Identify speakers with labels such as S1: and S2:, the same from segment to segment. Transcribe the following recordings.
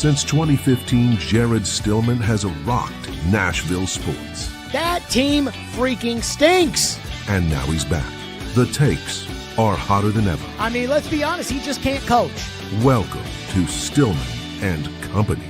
S1: Since 2015, Jared Stillman has rocked Nashville sports.
S2: That team freaking stinks.
S1: And now he's back. The takes are hotter than ever.
S2: I mean, let's be honest, he just can't coach.
S1: Welcome to Stillman and Company.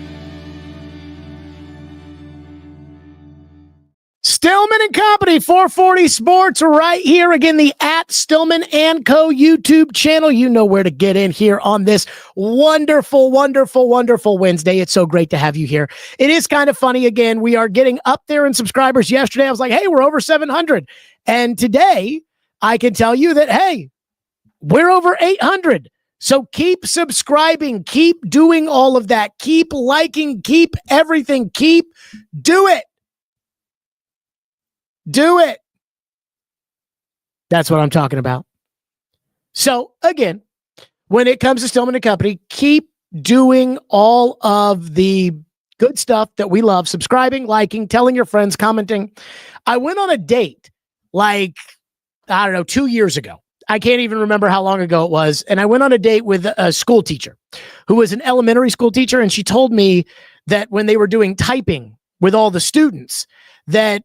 S2: Stillman and Company, 440 Sports, right here. Again, the @Stillman and Co. YouTube channel. You know where to get in here on this wonderful, wonderful, wonderful Wednesday. It's so great to have you here. It is kind of funny. Again, we are getting up there in subscribers. Yesterday, I was like, hey, we're over 700. And today, I can tell you that, hey, we're over 800. So keep subscribing. Keep doing all of that. Keep liking. Keep everything. Keep do it. Do it. That's what I'm talking about. So again, when it comes to Stillman and Company, keep doing all of the good stuff that we love. Subscribing, liking, telling your friends, commenting. I went on a date like, I don't know, 2 years ago. I can't even remember how long ago it was. And I went on a date with a school teacher who was an elementary school teacher. And she told me that when they were doing typing with all the students, that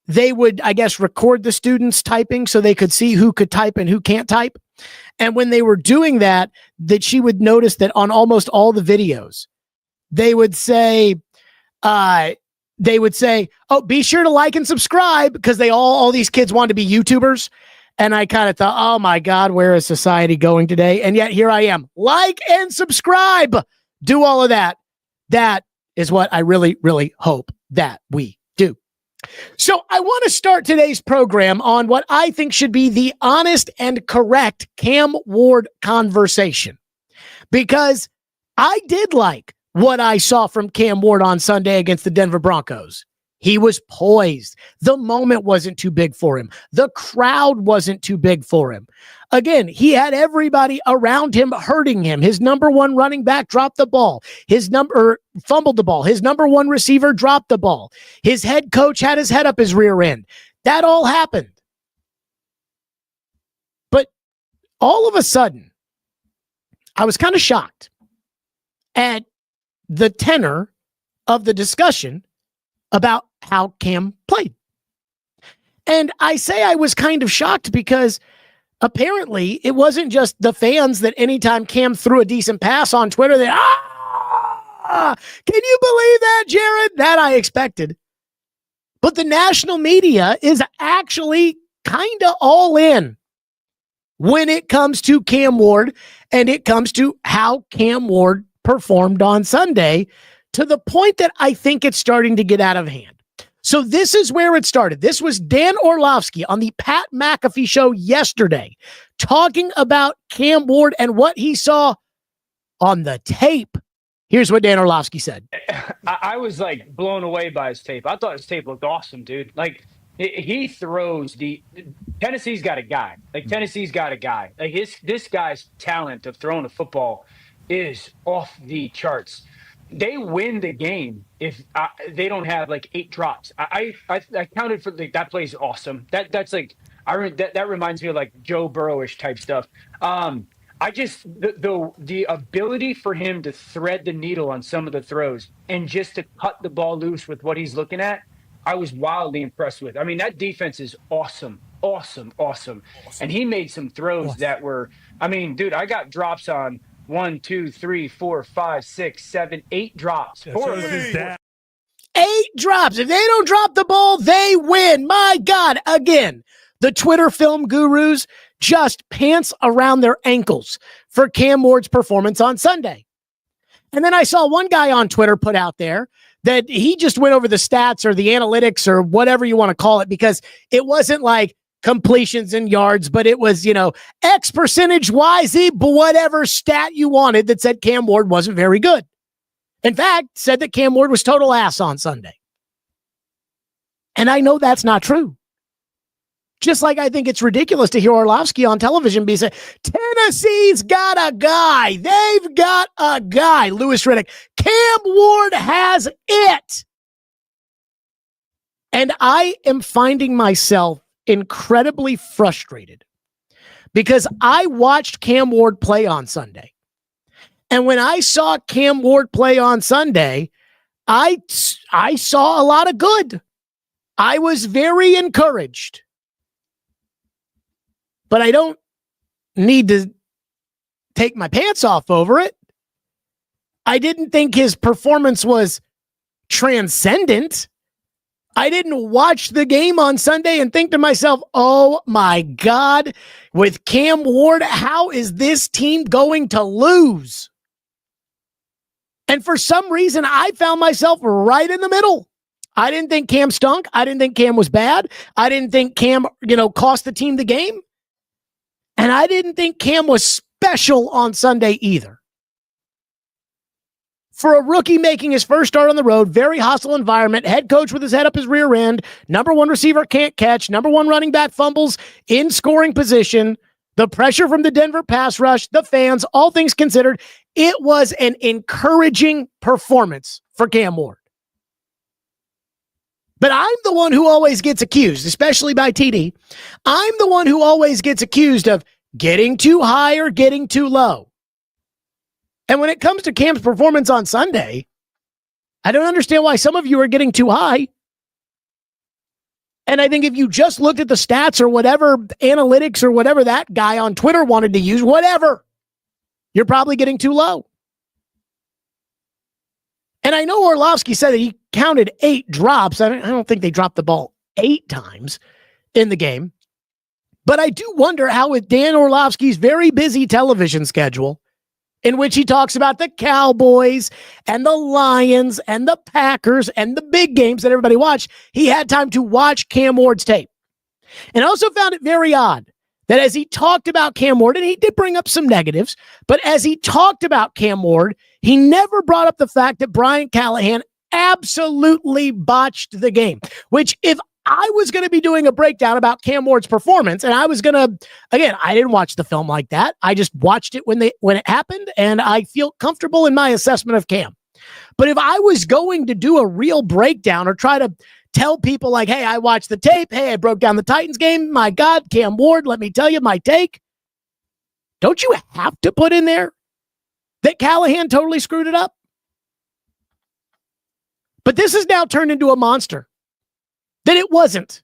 S2: they would, I guess, record the students typing so they could see who could type and who can't type. And when they were doing that, that she would notice that on almost all the videos, they would say, oh, be sure to like and subscribe, because all these kids wanted to be YouTubers. And I kind of thought, oh my God, where is society going today? And yet here I am. Like and subscribe. Do all of that. That is what I really, really hope that we do. So I want to start today's program on what I think should be the honest and correct Cam Ward conversation, because I did like what I saw from Cam Ward on Sunday against the Denver Broncos. He was poised. The moment wasn't too big for him. The crowd wasn't too big for him. Again, he had everybody around him hurting him. His number one running back dropped the ball. Fumbled the ball. His number one receiver dropped the ball. His head coach had his head up his rear end. That all happened. But all of a sudden, I was kind of shocked at the tenor of the discussion about how Cam played. And I say I was kind of shocked because apparently it wasn't just the fans that anytime Cam threw a decent pass on Twitter, can you believe that, Jared? That I expected. But the national media is actually kind of all in when it comes to Cam Ward and it comes to how Cam Ward performed on Sunday, to the point that I think it's starting to get out of hand. So this is where it started. This was Dan Orlovsky on the Pat McAfee show yesterday, talking about Cam Ward and what he saw on the tape. Here's what Dan Orlovsky said.
S3: I was like blown away by his tape. I thought his tape looked awesome, dude. Like he throws Tennessee's got a guy. Like Tennessee's got a guy. Like this guy's talent of throwing a football is off the charts. They win the game if they don't have like 8 drops. I counted for that plays awesome. That's like that reminds me of like Joe Burrow-ish type stuff. The ability for him to thread the needle on some of the throws and just to cut the ball loose with what he's looking at, I was wildly impressed with. I mean, that defense is awesome. And he made some throws that were, I mean, dude, I got drops on 1, 2, 3, 4, 5, 6, 7, 8 drops. 8
S2: drops. If they don't drop the ball, they win. My God. Again, the Twitter film gurus just pants around their ankles for Cam Ward's performance on Sunday. And then I saw one guy on Twitter put out there that he just went over the stats or the analytics or whatever you want to call it, because it wasn't like completions and yards, but it was, X percentage YZ, whatever stat you wanted that said Cam Ward wasn't very good. In fact, said that Cam Ward was total ass on Sunday. And I know that's not true. Just like I think it's ridiculous to hear Orlovsky on television be saying, Tennessee's got a guy. They've got a guy. Louis Riddick. Cam Ward has it. And I am finding myself incredibly frustrated because I watched Cam Ward play on Sunday. And when I saw Cam Ward play on Sunday, I saw a lot of good. I was very encouraged. But I don't need to take my pants off over it. I didn't think his performance was transcendent. I didn't watch the game on Sunday and think to myself, oh my God, with Cam Ward, how is this team going to lose? And for some reason, I found myself right in the middle. I didn't think Cam stunk. I didn't think Cam was bad. I didn't think Cam, cost the team the game. And I didn't think Cam was special on Sunday either. For a rookie making his first start on the road, very hostile environment, head coach with his head up his rear end, number one receiver can't catch, number one running back fumbles in scoring position, the pressure from the Denver pass rush, the fans, all things considered, it was an encouraging performance for Cam Ward. But I'm the one who always gets accused, especially by TD. I'm the one who always gets accused of getting too high or getting too low. And when it comes to Cam's performance on Sunday, I don't understand why some of you are getting too high. And I think if you just looked at the stats or whatever analytics or whatever that guy on Twitter wanted to use, whatever, you're probably getting too low. And I know Orlovsky said that he counted 8 drops. I don't think they dropped the ball 8 times in the game. But I do wonder how with Dan Orlovsky's very busy television schedule, in which he talks about the Cowboys and the Lions and the Packers and the big games that everybody watched, he had time to watch Cam Ward's tape. And I also found it very odd that as he talked about Cam Ward, and he did bring up some negatives, but as he talked about Cam Ward, he never brought up the fact that Brian Callahan absolutely botched the game, which if I was going to be doing a breakdown about Cam Ward's performance, and I was going to, again, I didn't watch the film like that. I just watched it when it happened, and I feel comfortable in my assessment of Cam. But if I was going to do a real breakdown or try to tell people like, hey, I watched the tape. Hey, I broke down the Titans game. My God, Cam Ward, let me tell you my take. Don't you have to put in there that Callahan totally screwed it up? But this has now turned into a monster. That it wasn't.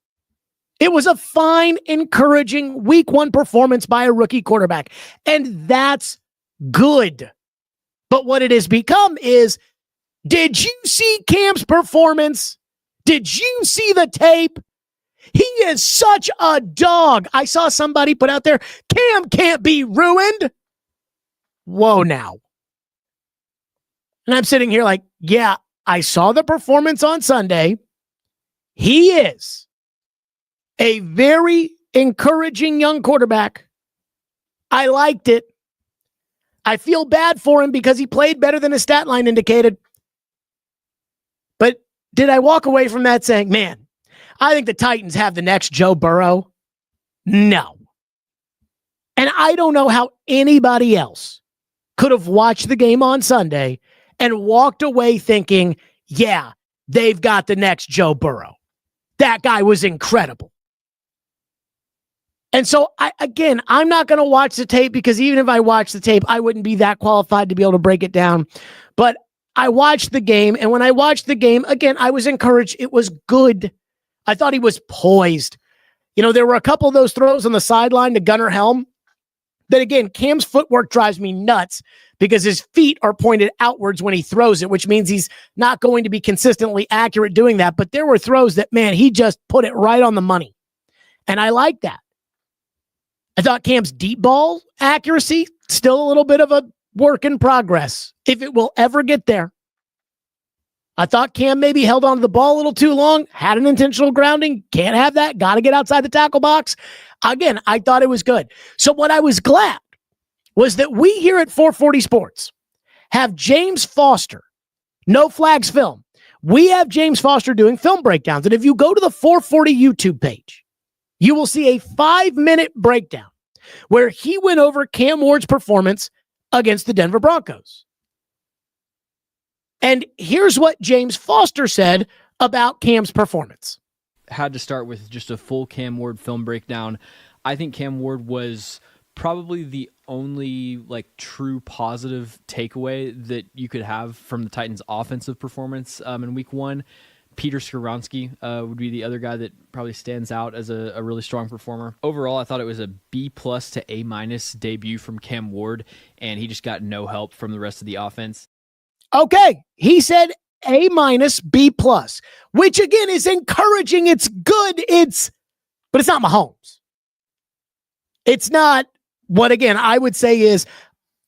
S2: It was a fine, encouraging week 1 performance by a rookie quarterback. And that's good. But what it has become is, did you see Cam's performance? Did you see the tape? He is such a dog. I saw somebody put out there, Cam can't be ruined. Whoa now. And I'm sitting here like, yeah, I saw the performance on Sunday. He is a very encouraging young quarterback. I liked it. I feel bad for him because he played better than his stat line indicated. But did I walk away from that saying, man, I think the Titans have the next Joe Burrow? No. And I don't know how anybody else could have watched the game on Sunday and walked away thinking, yeah, they've got the next Joe Burrow. That guy was incredible. And so, I'm not going to watch the tape because even if I watched the tape, I wouldn't be that qualified to be able to break it down. But I watched the game, and when I watched the game, again, I was encouraged. It was good. I thought he was poised. There were a couple of those throws on the sideline to Gunnar Helm that, again, Cam's footwork drives me nuts because his feet are pointed outwards when he throws it, which means he's not going to be consistently accurate doing that. But there were throws that, man, he just put it right on the money. And I like that. I thought Cam's deep ball accuracy, still a little bit of a work in progress, if it will ever get there. I thought Cam maybe held onto the ball a little too long, had an intentional grounding, can't have that, got to get outside the tackle box. Again, I thought it was good. So what I was glad was that we here at 440 Sports have James Foster, No Flags Film. We have James Foster doing film breakdowns. And if you go to the 440 YouTube page, you will see a 5-minute breakdown where he went over Cam Ward's performance against the Denver Broncos. And here's what James Foster said about Cam's performance.
S4: Had to start with just a full Cam Ward film breakdown. I think Cam Ward was probably the only true positive takeaway that you could have from the Titans' offensive performance in Week 1. Peter Skoronski would be the other guy that probably stands out as a really strong performer. Overall, I thought it was a B+ to A- debut from Cam Ward, and he just got no help from the rest of the offense.
S2: Okay, he said A-, B+, which again is encouraging. It's good. But it's not Mahomes. It's not what, again, I would say is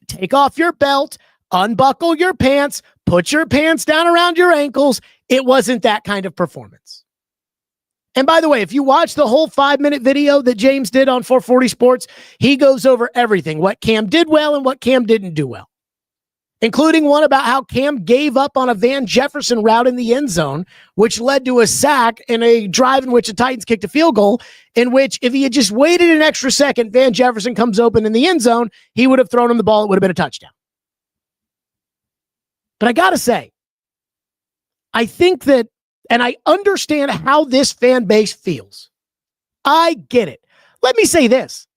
S2: take off your belt, unbuckle your pants, put your pants down around your ankles. It wasn't that kind of performance. And by the way, if you watch the whole 5-minute video that James did on 440 Sports, he goes over everything, what Cam did well and what Cam didn't do well, including one about how Cam gave up on a Van Jefferson route in the end zone, which led to a sack in a drive in which the Titans kicked a field goal, in which if he had just waited an extra second, Van Jefferson comes open in the end zone, he would have thrown him the ball. It would have been a touchdown. But I got to say, I think that, and I understand how this fan base feels. I get it. Let me say this.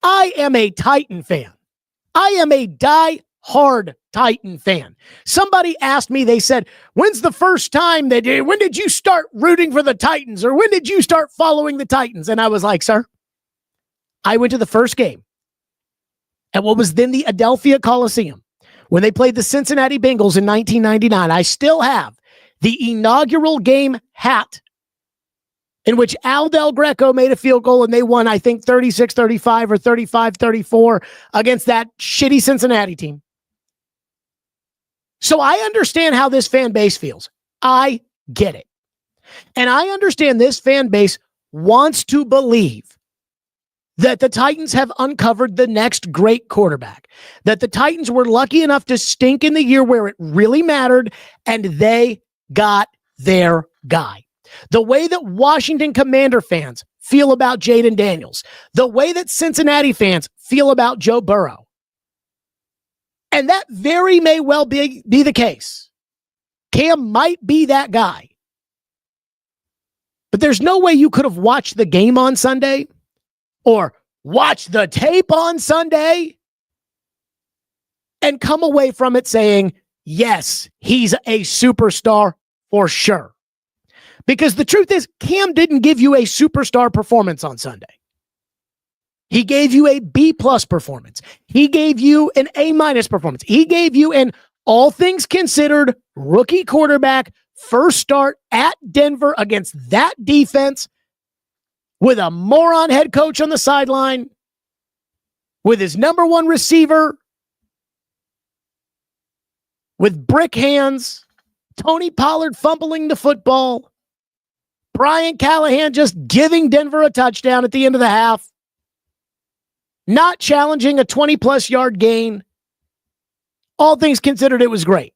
S2: I am a Titan fan. I am a die-hard Titan fan. Somebody asked me, they said, when did you start rooting for the Titans? Or when did you start following the Titans? And I was like, sir, I went to the first game at what was then the Adelphia Coliseum when they played the Cincinnati Bengals in 1999. I still have the inaugural game hat in which Al Del Greco made a field goal and they won, I think, 36-35 or 35-34 against that shitty Cincinnati team. So I understand how this fan base feels. I get it. And I understand this fan base wants to believe that the Titans have uncovered the next great quarterback, that the Titans were lucky enough to stink in the year where it really mattered, and they got their guy. The way that Washington Commander fans feel about Jaden Daniels, the way that Cincinnati fans feel about Joe Burrow. And that very may well be the case. Cam might be that guy. But there's no way you could have watched the game on Sunday or watched the tape on Sunday and come away from it saying, yes, he's a superstar for sure. Because the truth is, Cam didn't give you a superstar performance on Sunday. He gave you a B+ performance. He gave you an A- performance. He gave you an all things considered rookie quarterback first start at Denver against that defense with a moron head coach on the sideline, with his number one receiver, with brick hands, Tony Pollard fumbling the football, Brian Callahan just giving Denver a touchdown at the end of the half, not challenging a 20+ yard gain. All things considered, it was great.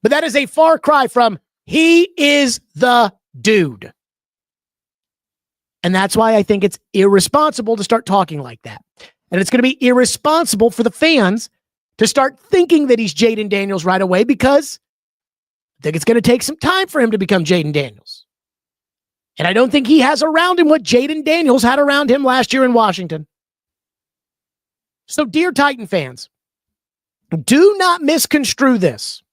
S2: But that is a far cry from he is the dude. And that's why I think it's irresponsible to start talking like that. And it's going to be irresponsible for the fans to start thinking that he's Jaden Daniels right away, because I think it's going to take some time for him to become Jaden Daniels. And I don't think he has around him what Jaden Daniels had around him last year in Washington. So, dear Titan fans, do not misconstrue this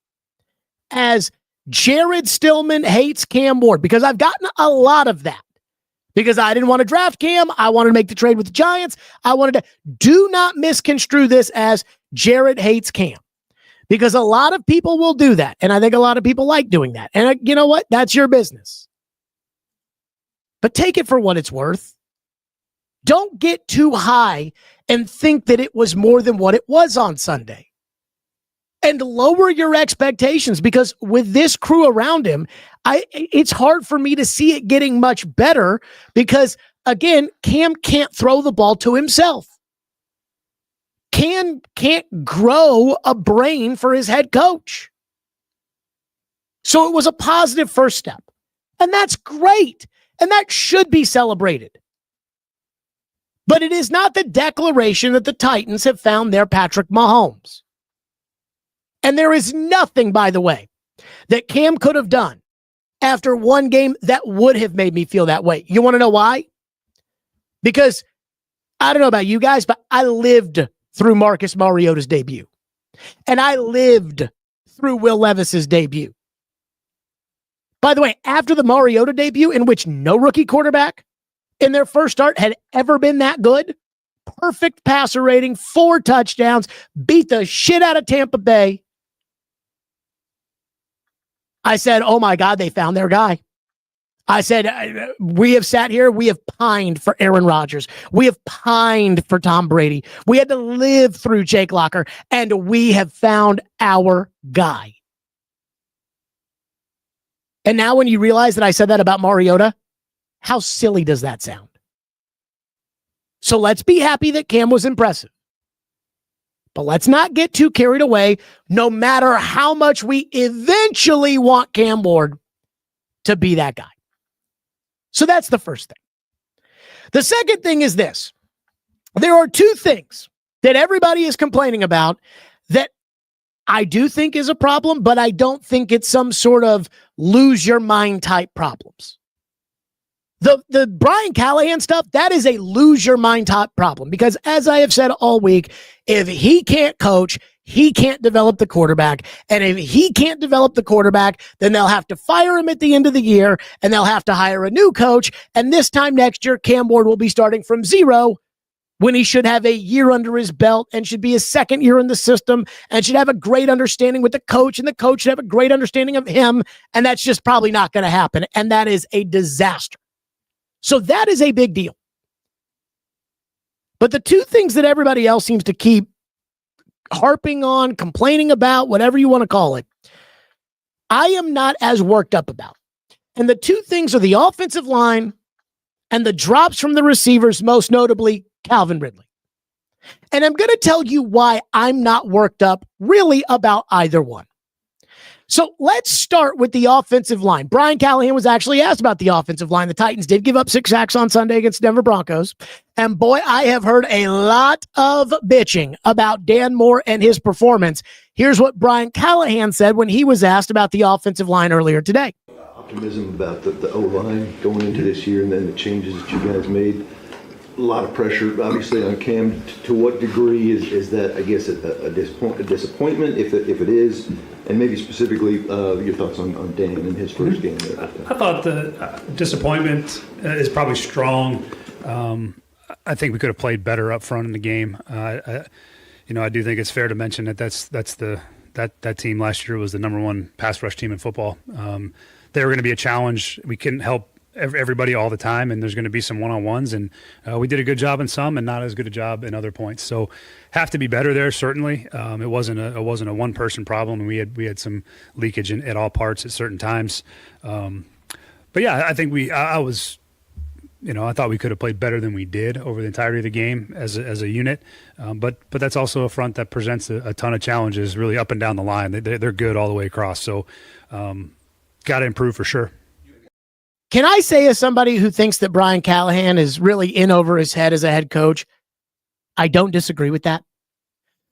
S2: as Jared Stillman hates Cam Ward, because I've gotten a lot of that. Because I didn't want to draft Cam. I wanted to make the trade with the Giants. Do not misconstrue this as Jared hates Cam. Because a lot of people will do that. And I think a lot of people like doing that. And you know what? That's your business. But take it for what it's worth. Don't get too high and think that it was more than what it was on Sunday. And lower your expectations, because with this crew around him, it's hard for me to see it getting much better, because, again, Cam can't throw the ball to himself. Cam can't grow a brain for his head coach. So it was a positive first step. And that's great. And that should be celebrated. But it is not the declaration that the Titans have found their Patrick Mahomes. And there is nothing, by the way, that Cam could have done after one game that would have made me feel that way. You want to know why? Because I don't know about you guys, but I lived through Marcus Mariota's debut. And I lived through Will Levis's debut. By the way, after the Mariota debut, in which no rookie quarterback in their first start had ever been that good, perfect passer rating, 4 touchdowns, beat the shit out of Tampa Bay, I said, oh my God, they found their guy. I said, we have sat here, we have pined for Aaron Rodgers. We have pined for Tom Brady. We had to live through Jake Locker, and we have found our guy. And now when you realize that I said that about Mariota, how silly does that sound? So let's be happy that Cam was impressive. But let's not get too carried away, no matter how much we eventually want Cam Ward to be that guy. So that's the first thing. The second thing is this. There are 2 things that everybody is complaining about that I do think is a problem, but I don't think it's some sort of lose your mind type problems. The Brian Callahan stuff, that is a lose your mind type problem because as I have said all week, if he can't coach, he can't develop the quarterback. And if he can't develop the quarterback, then they'll have to fire him at the end of the year and they'll have to hire a new coach. And this time next year, Cam Ward will be starting from 0 when he should have a year under his belt and should be his second year in the system and should have a great understanding with the coach and the coach should have a great understanding of him. And that's just probably not going to happen. And that is a disaster. So that is a big deal. But the 2 things that everybody else seems to keep harping on, complaining about, whatever you want to call it, I am not as worked up about. And the 2 things are the offensive line and the drops from the receivers, most notably Calvin Ridley. And I'm going to tell you why I'm not worked up really about either one. So let's start with the offensive line. Brian Callahan was actually asked about the offensive line. The Titans did give up 6 sacks on Sunday against Denver Broncos. And boy, I have heard a lot of bitching about Dan Moore and his performance. Here's what Brian Callahan said when he was asked about the offensive line earlier today.
S5: Optimism about the O-line going into this year and then the changes that you guys made. A lot of pressure, obviously, on Cam. To what degree is that, I guess, a disappointment, if it is? And maybe specifically your thoughts on Dan in his first game there.
S6: I thought the disappointment is probably strong. I think we could have played better up front in the game. I do think it's fair to mention that team last year was the number 1 pass rush team in football. They were going to be a challenge. We couldn't help everybody all the time, and there's going to be some one-on-ones, and we did a good job in some and not as good a job in other points. So have to be better there, certainly. It wasn't a one-person problem, and we had some leakage at all parts at certain times. But yeah, I think I thought we could have played better than we did over the entirety of the game as a unit. But that's also a front that presents a ton of challenges really up and down the line. They're good all the way across. So got to improve for sure.
S2: Can I say, as somebody who thinks that Brian Callahan is really in over his head as a head coach, I don't disagree with that.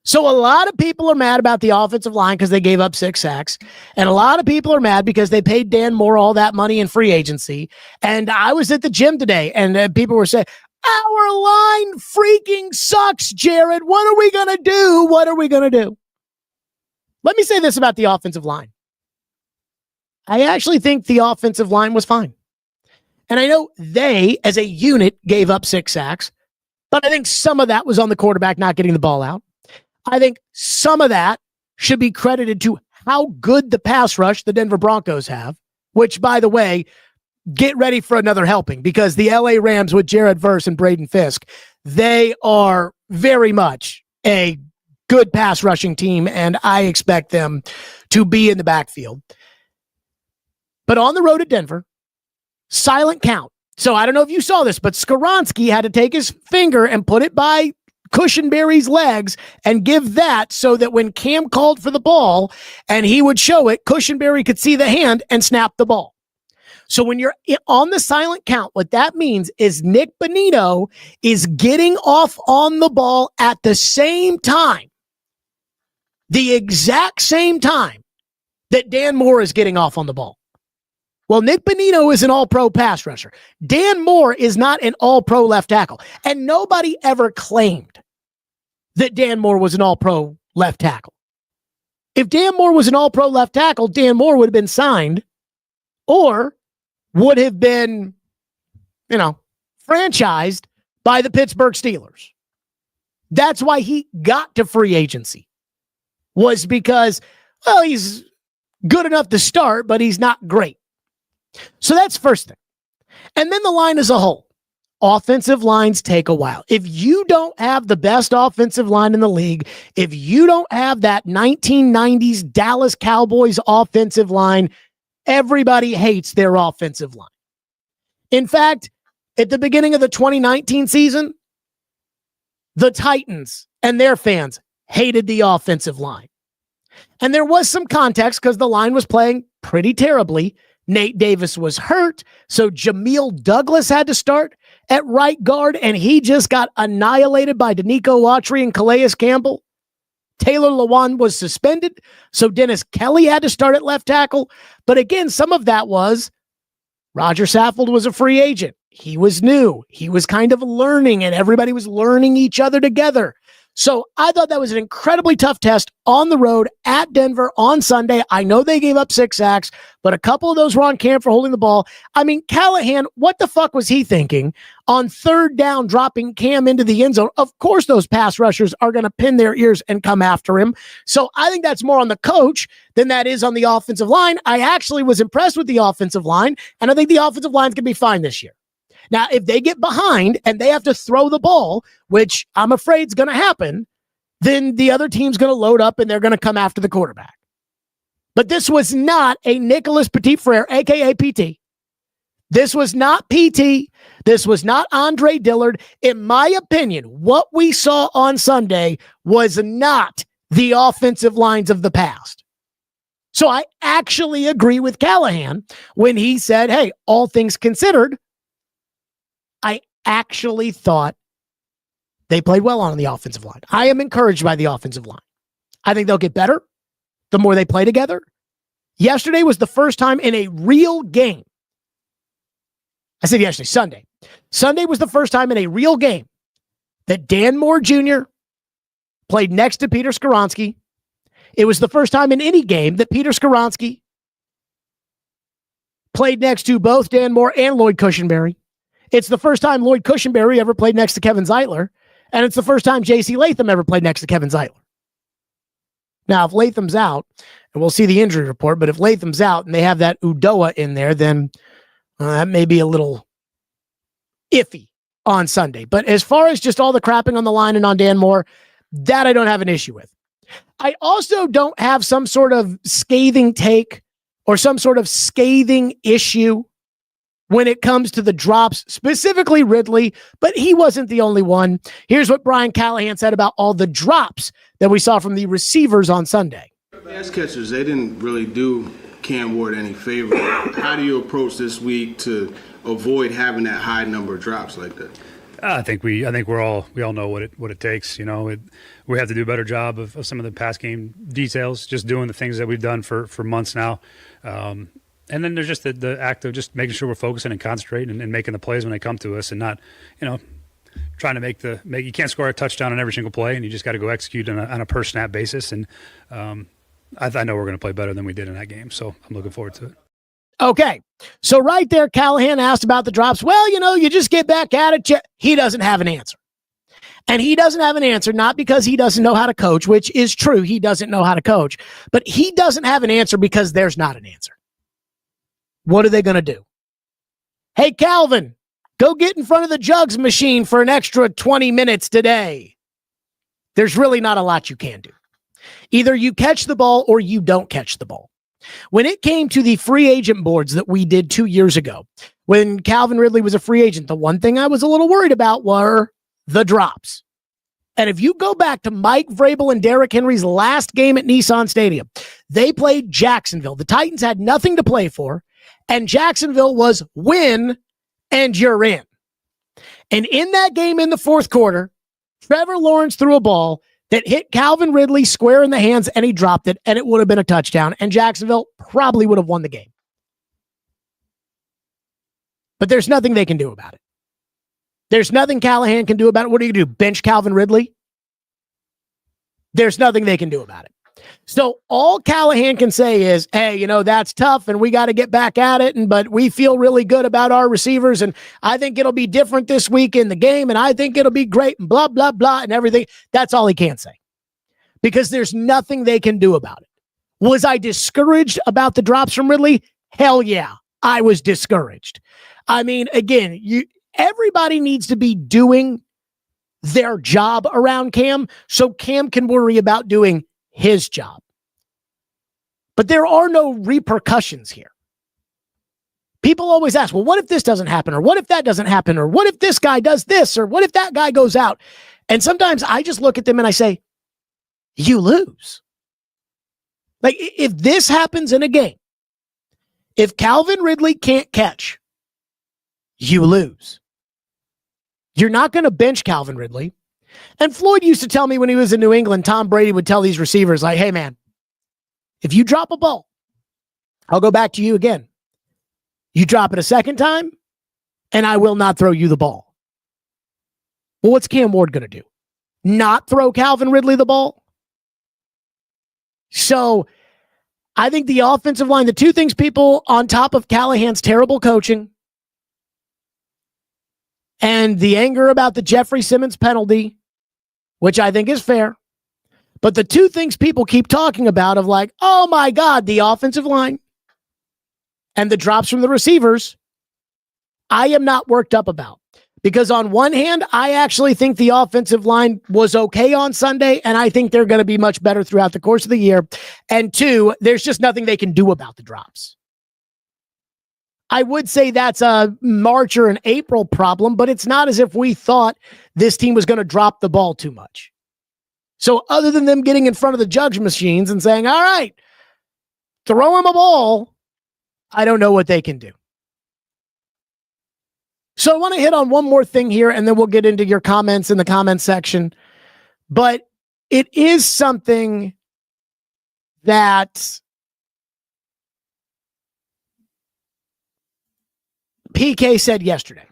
S2: So a lot of people are mad about the offensive line because they gave up 6 sacks. And a lot of people are mad because they paid Dan Moore all that money in free agency. And I was at the gym today and people were saying, our line freaking sucks, Jared. What are we going to do? What are we going to do? Let me say this about the offensive line. I actually think the offensive line was fine. And I know they, as a unit, gave up 6 sacks, but I think some of that was on the quarterback not getting the ball out. I think some of that should be credited to how good the pass rush the Denver Broncos have, which, by the way, get ready for another helping because the LA Rams with Jared Verse and Braden Fisk, they are very much a good pass rushing team, and I expect them to be in the backfield. But on the road at Denver, silent count. So I don't know if you saw this, but Skoronski had to take his finger and put it by Cushenberry's legs and give that so that when Cam called for the ball and he would show it, Cushenberry could see the hand and snap the ball. So when you're on the silent count, what that means is Nick Bonino is getting off on the ball at the same time, the exact same time that Dan Moore is getting off on the ball. Well, Nick Bonino is an all-pro pass rusher. Dan Moore is not an all-pro left tackle. And nobody ever claimed that Dan Moore was an all-pro left tackle. If Dan Moore was an all-pro left tackle, Dan Moore would have been signed or would have been, franchised by the Pittsburgh Steelers. That's why he got to free agency, was because, well, he's good enough to start, but he's not great. So that's first thing. And then the line as a whole. Offensive lines take a while. If you don't have the best offensive line in the league, if you don't have that 1990s Dallas Cowboys offensive line, everybody hates their offensive line. In fact, at the beginning of the 2019 season, the Titans and their fans hated the offensive line. And there was some context because the line was playing pretty terribly. Nate Davis was hurt, so Jameel Douglas had to start at right guard, and he just got annihilated by Danico Autry and Calais Campbell. Taylor Lewan was suspended, so Dennis Kelly had to start at left tackle. But again, some of that was Roger Saffold was a free agent. He was new. He was kind of learning, and everybody was learning each other together. So I thought that was an incredibly tough test on the road at Denver on Sunday. I know they gave up 6 sacks, but a couple of those were on Cam for holding the ball. I mean, Callahan, what the fuck was he thinking on third down, dropping Cam into the end zone? Of course, those pass rushers are going to pin their ears and come after him. So I think that's more on the coach than that is on the offensive line. I actually was impressed with the offensive line, and I think the offensive line is going to be fine this year. Now, if they get behind and they have to throw the ball, which I'm afraid is going to happen, then the other team's going to load up and they're going to come after the quarterback. But this was not a Nicholas Petit-Frere, a.k.a. PT. This was not PT. This was not Andre Dillard. In my opinion, what we saw on Sunday was not the offensive lines of the past. So I actually agree with Callahan when he said, hey, all things considered, I actually thought they played well on the offensive line. I am encouraged by the offensive line. I think they'll get better the more they play together. Yesterday was the first time in a real game. I said yesterday, Sunday. Sunday was the first time in a real game that Dan Moore Jr. played next to Peter Skoronski. It was the first time in any game that Peter Skoronski played next to both Dan Moore and Lloyd Cushenberry. It's the first time Lloyd Cushenberry ever played next to Kevin Zeitler, and it's the first time J.C. Latham ever played next to Kevin Zeitler. Now, if Latham's out, and we'll see the injury report, but if Latham's out and they have that Udoa in there, then that may be a little iffy on Sunday. But as far as just all the crapping on the line and on Dan Moore, that I don't have an issue with. I also don't have some sort of scathing take or some sort of scathing issue when it comes to the drops, specifically Ridley, but he wasn't the only one. Here's what Brian Callahan said about all the drops that we saw from the receivers on Sunday.
S7: Pass catchers, they didn't really do Cam Ward any favor. How do you approach this week to avoid having that high number of drops like that?
S6: I think we all know what it takes. You know, we have to do a better job of some of the pass game details, just doing the things that we've done for months now. And then there's just the act of just making sure we're focusing and concentrating and making the plays when they come to us, and not, trying to make you can't score a touchdown on every single play, and you just got to go execute on a per snap basis. And I know we're going to play better than we did in that game, so I'm looking forward to it.
S2: Okay, so right there, Callahan asked about the drops. Well, you just get back at it. He doesn't have an answer. And he doesn't have an answer, not because he doesn't know how to coach, which is true. He doesn't know how to coach. But he doesn't have an answer because there's not an answer. What are they going to do? Hey, Calvin, go get in front of the jugs machine for an extra 20 minutes today. There's really not a lot you can do. Either you catch the ball or you don't catch the ball. When it came to the free agent boards that we did 2 years ago, when Calvin Ridley was a free agent, the one thing I was a little worried about were the drops. And if you go back to Mike Vrabel and Derrick Henry's last game at Nissan Stadium, they played Jacksonville. The Titans had nothing to play for, and Jacksonville was win and you're in. And in that game in the fourth quarter, Trevor Lawrence threw a ball that hit Calvin Ridley square in the hands, and he dropped it, and it would have been a touchdown, and Jacksonville probably would have won the game. But there's nothing they can do about it. There's nothing Callahan can do about it. What are you going to do? Bench Calvin Ridley? There's nothing they can do about it. So all Callahan can say is, hey, that's tough and we got to get back at it. But we feel really good about our receivers. And I think it'll be different this week in the game. And I think it'll be great and blah, blah, blah and everything. That's all he can say because there's nothing they can do about it. Was I discouraged about the drops from Ridley? Hell yeah, I was discouraged. I mean, again, everybody needs to be doing their job around Cam so Cam can worry about doing his job. But there are no repercussions here. People always ask, well, what if this doesn't happen? Or what if that doesn't happen? Or what if this guy does this? Or what if that guy goes out? And sometimes I just look at them and I say, you lose. Like if this happens in a game, if Calvin Ridley can't catch, you lose. You're not going to bench Calvin Ridley. And Floyd used to tell me when he was in New England, Tom Brady would tell these receivers like, hey man, if you drop a ball, I'll go back to you again. You drop it a second time and I will not throw you the ball. Well, what's Cam Ward going to do? Not throw Calvin Ridley the ball? So I think the offensive line, the two things people on top of Callahan's terrible coaching and the anger about the Jeffrey Simmons penalty, which I think is fair. But the two things people keep talking about of like, oh my God, the offensive line and the drops from the receivers, I am not worked up about. Because on one hand, I actually think the offensive line was okay on Sunday, and I think they're going to be much better throughout the course of the year. And two, there's just nothing they can do about the drops. I would say that's a March or an April problem, but it's not as if we thought this team was going to drop the ball too much. So other than them getting in front of the judge machines and saying, all right, throw him a ball, I don't know what they can do. So I want to hit on one more thing here, and then we'll get into your comments in the comments section. But it is something that PK said yesterday.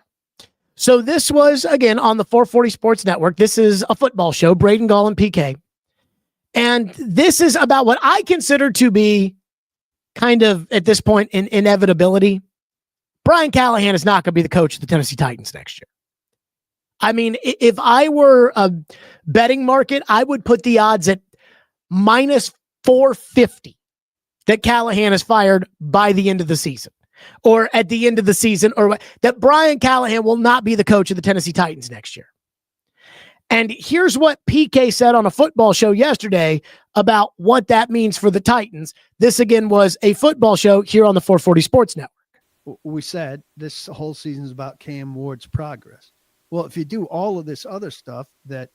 S2: So this was, again, on the 440 Sports Network. This is a football show, Braden Gall and PK. And this is about what I consider to be kind of, at this point, an inevitability. Brian Callahan is not going to be the coach of the Tennessee Titans next year. I mean, if I were a betting market, I would put the odds at minus 450 that Callahan is fired by the end of the season or at the end of the season, or that Brian Callahan will not be the coach of the Tennessee Titans next year. And here's what PK said on a football show yesterday about what that means for the Titans. This, again, was a football show here on the 440 Sports Network.
S8: We said this whole season is about Cam Ward's progress. Well, if you do all of this other stuff that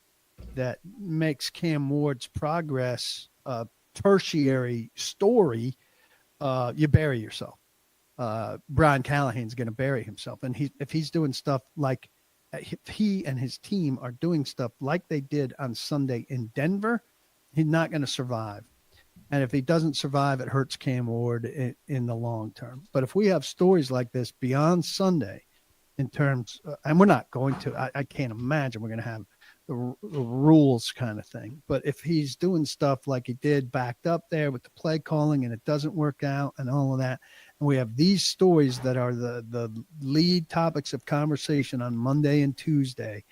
S8: makes Cam Ward's progress a tertiary story, you bury yourself. Brian Callahan's going to bury himself. And if he's doing stuff like if he and his team are doing stuff like they did on Sunday in Denver, he's not going to survive. And if he doesn't survive, it hurts Cam Ward in the long term. But if we have stories like this beyond Sunday in terms, and we're not going to, I can't imagine we're going to have the rules kind of thing. But if he's doing stuff like he did backed up there with the play calling and it doesn't work out and all of that, and we have these stories that are the lead topics of conversation on Monday and Tuesday,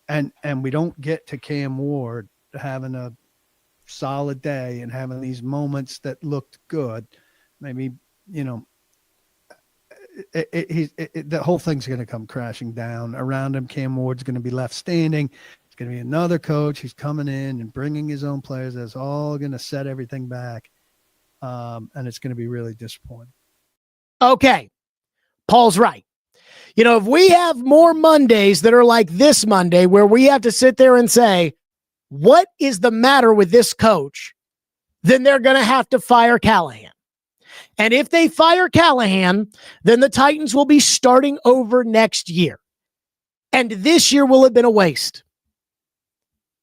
S8: and we don't get to Cam Ward having a solid day and having these moments that looked good, maybe, the whole thing's going to come crashing down around him. Cam Ward's going to be left standing. It's going to be another coach who's coming in and bringing his own players. That's all going to set everything back. And it's going to be really disappointing.
S2: Okay. Paul's right. If we have more Mondays that are like this Monday where we have to sit there and say, what is the matter with this coach? Then they're going to have to fire Callahan. And if they fire Callahan, then the Titans will be starting over next year. And this year will have been a waste.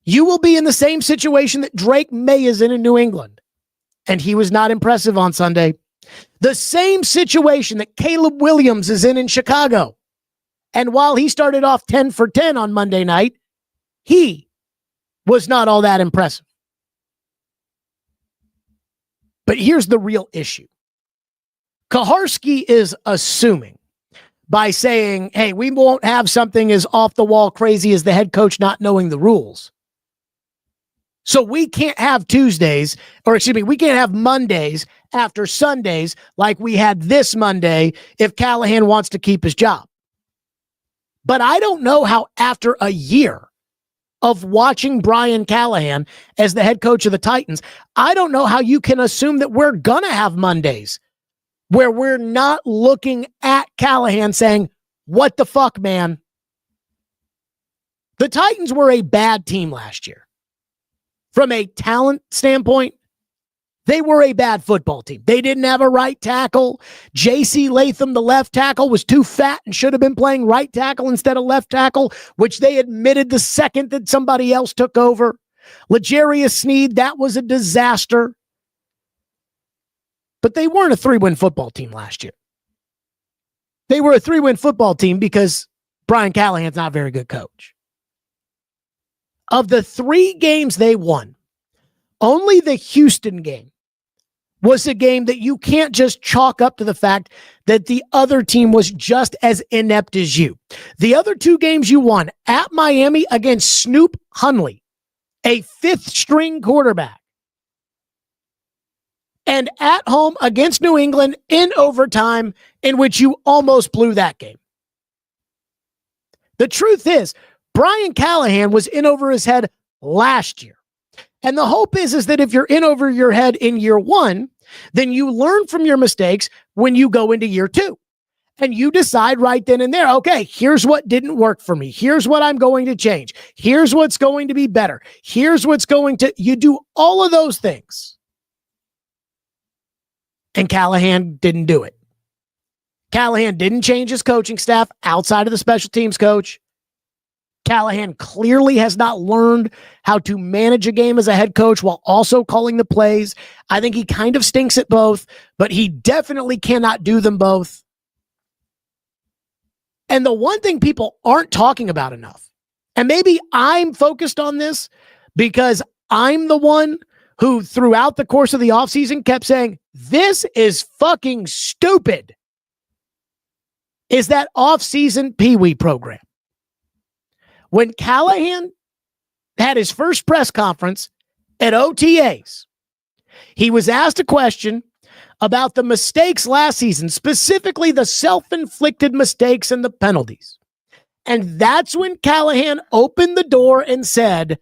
S2: You will be in the same situation that Drake May is in New England. And he was not impressive on Sunday. The same situation that Caleb Williams is in Chicago. And while he started off 10 for 10 on Monday night, he was not all that impressive. But here's the real issue. Kaharski is assuming by saying, hey, we won't have something as off the wall crazy as the head coach not knowing the rules. So we can't have we can't have Mondays after Sundays like we had this Monday if Callahan wants to keep his job. But I don't know how after a year of watching Brian Callahan as the head coach of the Titans, I don't know how you can assume that we're going to have Mondays where we're not looking at Callahan saying, what the fuck, man? The Titans were a bad team last year. From a talent standpoint, they were a bad football team. They didn't have a right tackle. J.C. Latham, the left tackle, was too fat and should have been playing right tackle instead of left tackle, which they admitted the second that somebody else took over. L'Jarius Sneed, that was a disaster. But they weren't a 3-win football team last year. They were a 3-win football team because Brian Callahan's not a very good coach. Of the 3 games they won, only the Houston game was a game that you can't just chalk up to the fact that the other team was just as inept as you. The other 2 games you won at Miami against Snoop Hunley, a 5th-string quarterback, and at home against New England in overtime, in which you almost blew that game. The truth is, Brian Callahan was in over his head last year. And the hope is that if you're in over your head in year 1, then you learn from your mistakes when you go into year 2. And you decide right then and there, okay, here's what didn't work for me. Here's what I'm going to change. Here's what's going to be better. You do all of those things. And Callahan didn't do it. Callahan didn't change his coaching staff outside of the special teams coach. Callahan clearly has not learned how to manage a game as a head coach while also calling the plays. I think he kind of stinks at both, but he definitely cannot do them both. And the one thing people aren't talking about enough, and maybe I'm focused on this because I'm the one who throughout the course of the offseason kept saying, this is fucking stupid, is that offseason Pee-wee program. When Callahan had his first press conference at OTAs, he was asked a question about the mistakes last season, specifically the self-inflicted mistakes and the penalties. And that's when Callahan opened the door and said,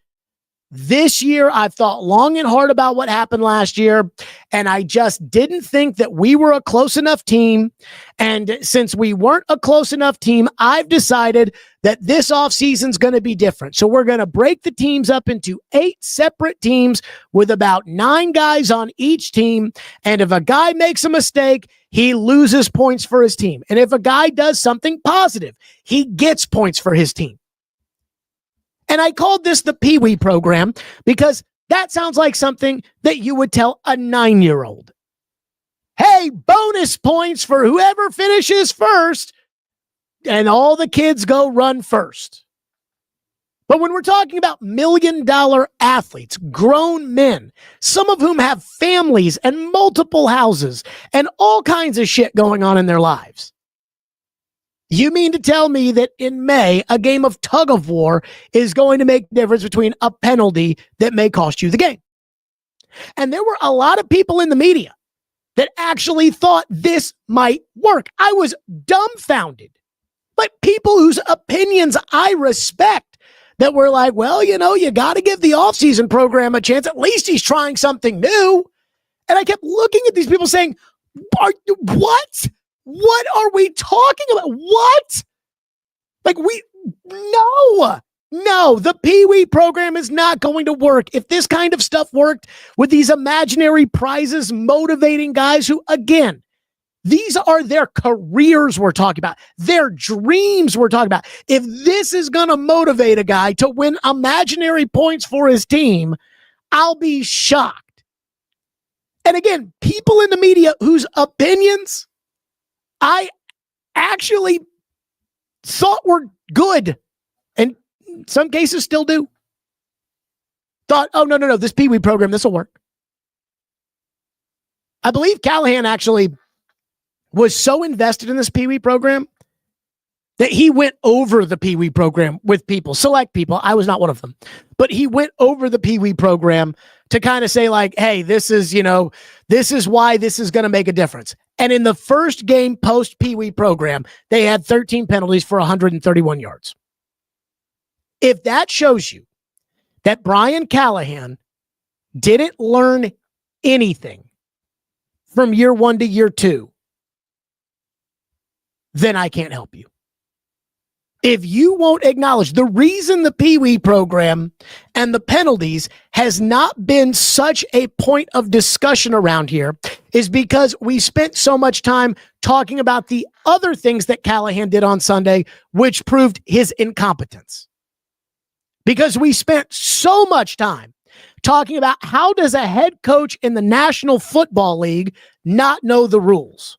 S2: this year, I've thought long and hard about what happened last year, and I just didn't think that we were a close enough team. And since we weren't a close enough team, I've decided that this offseason's going to be different. So we're going to break the teams up into 8 separate teams with about 9 guys on each team. And if a guy makes a mistake, he loses points for his team. And if a guy does something positive, he gets points for his team. And I called this the Pee-wee program because that sounds like something that you would tell a 9-year-old. Hey, bonus points for whoever finishes first, and all the kids go run first. But when we're talking about million-dollar athletes, grown men, some of whom have families and multiple houses and all kinds of shit going on in their lives, you mean to tell me that in May, a game of tug of war is going to make the difference between a penalty that may cost you the game? And there were a lot of people in the media that actually thought this might work. I was dumbfounded. But people whose opinions I respect that were like, well, you know, you got to give the offseason program a chance. At least he's trying something new. And I kept looking at these people saying, what? What are we talking about? What? No, the Pee-wee program is not going to work. If this kind of stuff worked with these imaginary prizes motivating guys who, again, these are their careers we're talking about, their dreams we're talking about. If this is going to motivate a guy to win imaginary points for his team, I'll be shocked. And again, people in the media whose opinions I actually thought were good, and in some cases still do, thought, oh, no, this Pee Wee program, this will work. I believe Callahan actually was so invested in this Pee Wee program that he went over the Pee Wee program with people, select people. I was not one of them, but he went over the Pee Wee program to kind of say like, hey, this is why this is going to make a difference. And in the first game post Pee Wee program, they had 13 penalties for 131 yards. If that shows you that Brian Callahan didn't learn anything from year 1 to year 2, then I can't help you. If you won't acknowledge the reason the Pee Wee program and the penalties has not been such a point of discussion around here is because we spent so much time talking about the other things that Callahan did on Sunday, which proved his incompetence. Because we spent so much time talking about how does a head coach in the National Football League not know the rules?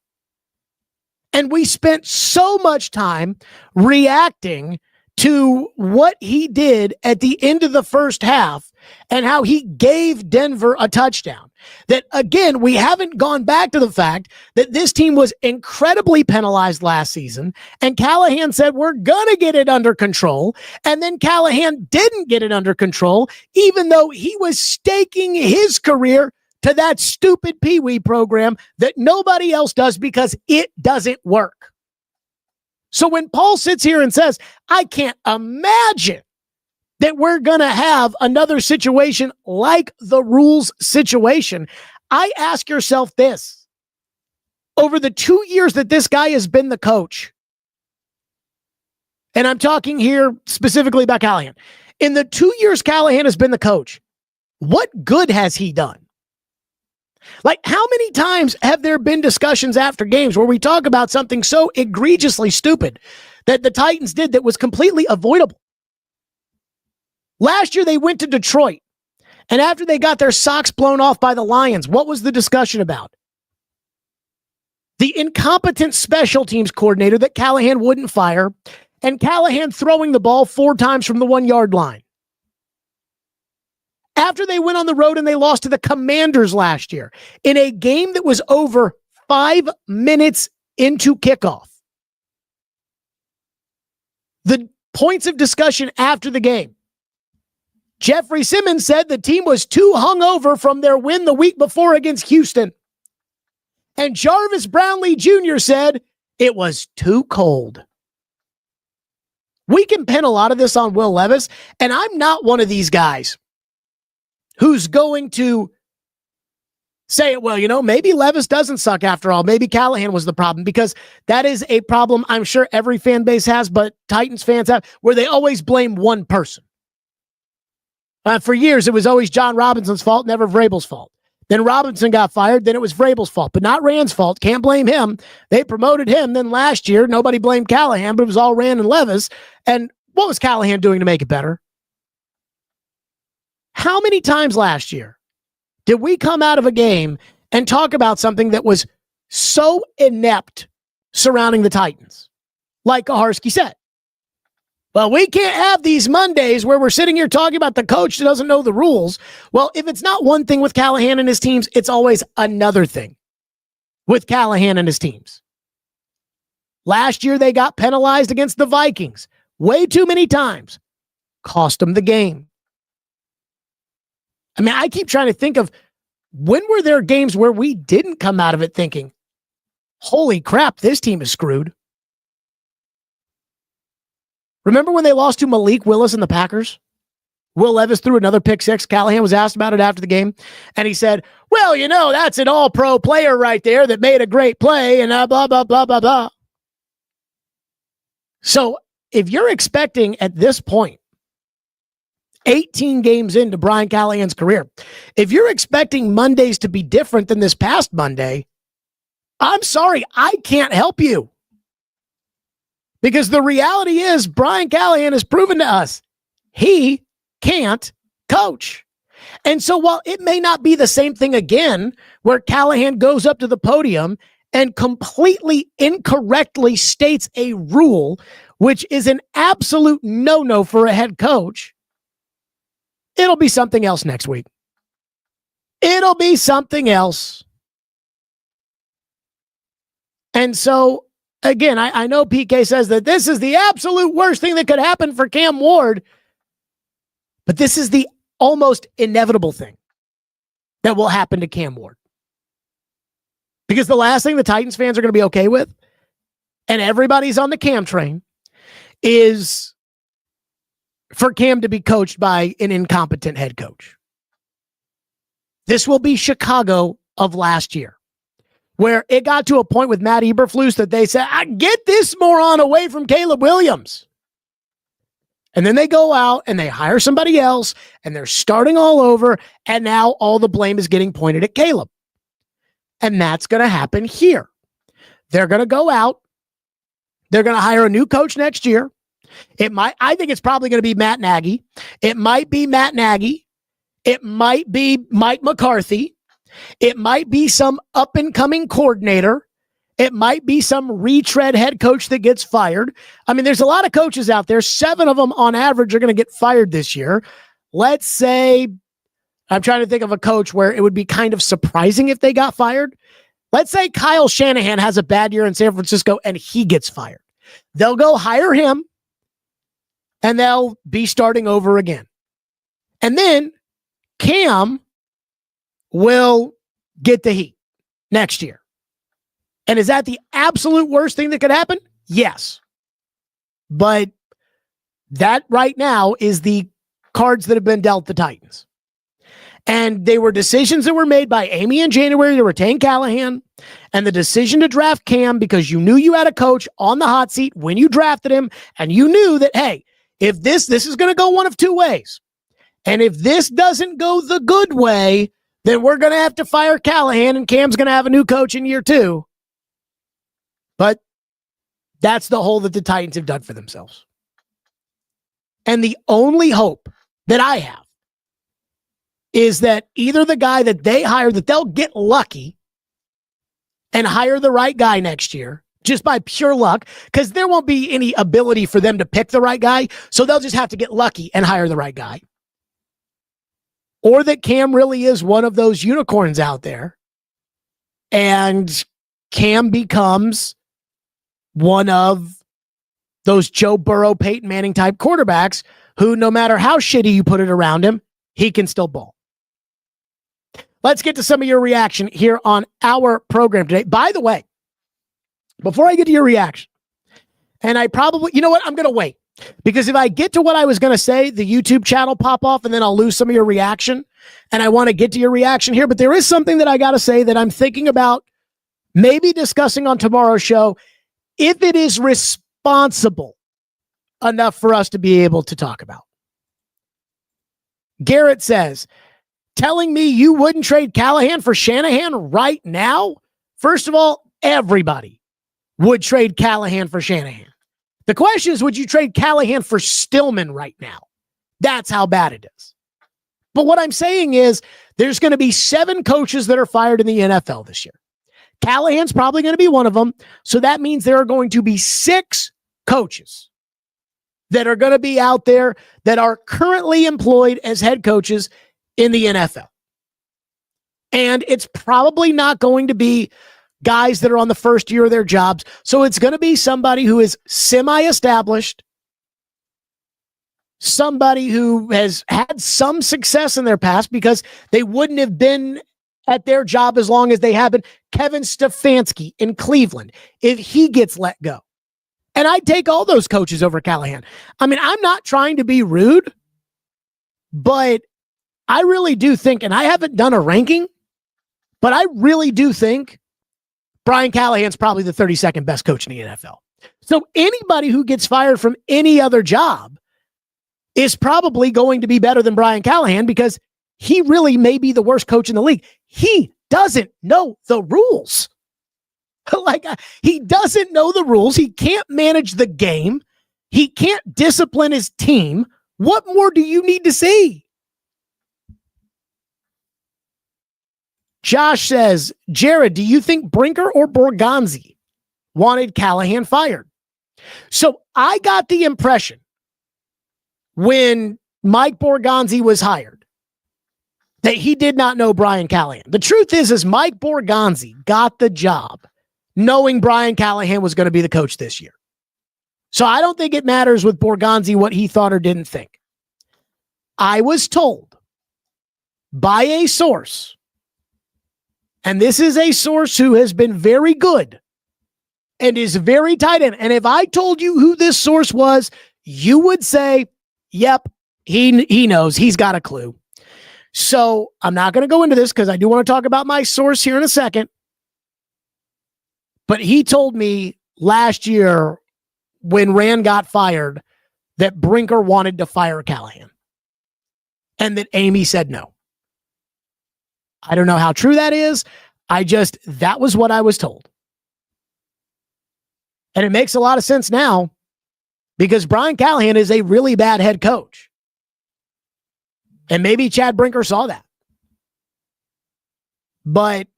S2: And we spent so much time reacting to what he did at the end of the first half and how he gave Denver a touchdown. That, again, we haven't gone back to the fact that this team was incredibly penalized last season, and Callahan said, we're going to get it under control. And then Callahan didn't get it under control, even though he was staking his career to that stupid Pee Wee program that nobody else does because it doesn't work. So when Paul sits here and says, I can't imagine that we're going to have another situation like the rules situation, I ask yourself this. Over the 2 years that this guy has been the coach, and I'm talking here specifically about Callahan, in the 2 years Callahan has been the coach, what good has he done? Like, how many times have there been discussions after games where we talk about something so egregiously stupid that the Titans did that was completely avoidable? Last year, they went to Detroit, and after they got their socks blown off by the Lions, what was the discussion about? The incompetent special teams coordinator that Callahan wouldn't fire, and Callahan throwing the ball 4 times from the 1-yard line. After they went on the road and they lost to the Commanders last year in a game that was over 5 minutes into kickoff. The points of discussion after the game. Jeffrey Simmons said the team was too hungover from their win the week before against Houston. And Jarvis Brownlee Jr. said it was too cold. We can pin a lot of this on Will Levis, and I'm not one of these guys who's going to say, well, maybe Levis doesn't suck after all. Maybe Callahan was the problem, because that is a problem I'm sure every fan base has, but Titans fans have, where they always blame one person. For years, it was always John Robinson's fault, never Vrabel's fault. Then Robinson got fired, then it was Vrabel's fault, but not Rand's fault. Can't blame him. They promoted him. Then last year, nobody blamed Callahan, but it was all Rand and Levis. And what was Callahan doing to make it better? How many times last year did we come out of a game and talk about something that was so inept surrounding the Titans? Like Kaharski said, well, we can't have these Mondays where we're sitting here talking about the coach that doesn't know the rules. Well, if it's not one thing with Callahan and his teams, it's always another thing with Callahan and his teams. Last year, they got penalized against the Vikings way too many times. Cost them the game. I mean, I keep trying to think of when were there games where we didn't come out of it thinking, holy crap, this team is screwed. Remember when they lost to Malik Willis and the Packers? Will Levis threw another pick six. Callahan was asked about it after the game, and he said, well, that's an all-pro player right there that made a great play, and blah, blah, blah, blah, blah. So if you're expecting at this point, 18 games into Brian Callahan's career, if you're expecting Mondays to be different than this past Monday, I'm sorry, I can't help you. Because the reality is Brian Callahan has proven to us he can't coach. And so while it may not be the same thing again, where Callahan goes up to the podium and completely incorrectly states a rule, which is an absolute no-no for a head coach, it'll be something else next week. It'll be something else. And so, again, I know PK says that this is the absolute worst thing that could happen for Cam Ward, but this is the almost inevitable thing that will happen to Cam Ward. Because the last thing the Titans fans are going to be okay with, and everybody's on the Cam train, is for Cam to be coached by an incompetent head coach. This will be Chicago of last year, where it got to a point with Matt Eberflus that they said, get this moron away from Caleb Williams. And then they go out and they hire somebody else and they're starting all over. And now all the blame is getting pointed at Caleb. And that's going to happen here. They're going to go out. They're going to hire a new coach next year. I think it's probably going to be Matt Nagy. It might be Matt Nagy. It might be Mike McCarthy. It might be some up-and-coming coordinator. It might be some retread head coach that gets fired. I mean, there's a lot of coaches out there. 7 of them on average are going to get fired this year. Let's say, I'm trying to think of a coach where it would be kind of surprising if they got fired. Let's say Kyle Shanahan has a bad year in San Francisco and he gets fired. They'll go hire him and they'll be starting over again. And then Cam will get the heat next year. And is that the absolute worst thing that could happen? Yes. But that right now is the cards that have been dealt the Titans. And they were decisions that were made by Amy in January to retain Callahan, and the decision to draft Cam because you knew you had a coach on the hot seat when you drafted him, and you knew that, hey, if this is going to go one of two ways. And if this doesn't go the good way, then we're going to have to fire Callahan and Cam's going to have a new coach in year 2. But that's the hole that the Titans have dug for themselves. And the only hope that I have is that either the guy that they hire, that they'll get lucky and hire the right guy next year, just by pure luck, because there won't be any ability for them to pick the right guy. So they'll just have to get lucky and hire the right guy. Or that Cam really is one of those unicorns out there and Cam becomes one of those Joe Burrow, Peyton Manning type quarterbacks who, no matter how shitty you put it around him, he can still ball. Let's get to some of your reaction here on our program today. By the way, before I get to your reaction, and I probably, you know what, I'm going to wait. Because if I get to what I was going to say, the YouTube channel pop off and then I'll lose some of your reaction. And I want to get to your reaction here. But there is something that I got to say that I'm thinking about maybe discussing on tomorrow's show if it is responsible enough for us to be able to talk about. Garrett says, telling me you wouldn't trade Callahan for Shanahan right now? First of all, everybody would trade Callahan for Shanahan. The question is, would you trade Callahan for Stillman right now? That's how bad it is. But what I'm saying is there's going to be 7 coaches that are fired in the NFL this year. Callahan's probably going to be one of them. So that means there are going to be 6 coaches that are going to be out there that are currently employed as head coaches in the NFL. And it's probably not going to be guys that are on the first year of their jobs. So it's going to be somebody who is semi-established, somebody who has had some success in their past because they wouldn't have been at their job as long as they have been. Kevin Stefanski in Cleveland, if he gets let go. And I'd take all those coaches over Callahan. I mean, I'm not trying to be rude, but I really do think, and I haven't done a ranking, but I really do think Brian Callahan's probably the 32nd best coach in the NFL. So anybody who gets fired from any other job is probably going to be better than Brian Callahan because he really may be the worst coach in the league. He doesn't know the rules. He doesn't know the rules. He can't manage the game. He can't discipline his team. What more do you need to see? Josh says, Jared, do you think Brinker or Borgonzi wanted Callahan fired? So I got the impression when Mike Borgonzi was hired that he did not know Brian Callahan. The truth is Mike Borgonzi got the job knowing Brian Callahan was going to be the coach this year. So I don't think it matters with Borgonzi what he thought or didn't think. I was told by a source, and this is a source who has been very good and is very tight in. And if I told you who this source was, you would say, yep, he knows. He's got a clue. So I'm not going to go into this because I do want to talk about my source here in a second. But he told me last year when Rand got fired that Brinker wanted to fire Callahan and that Amy said no. I don't know how true that is. That was what I was told. And it makes a lot of sense now because Brian Callahan is a really bad head coach. And maybe Chad Brinker saw that. But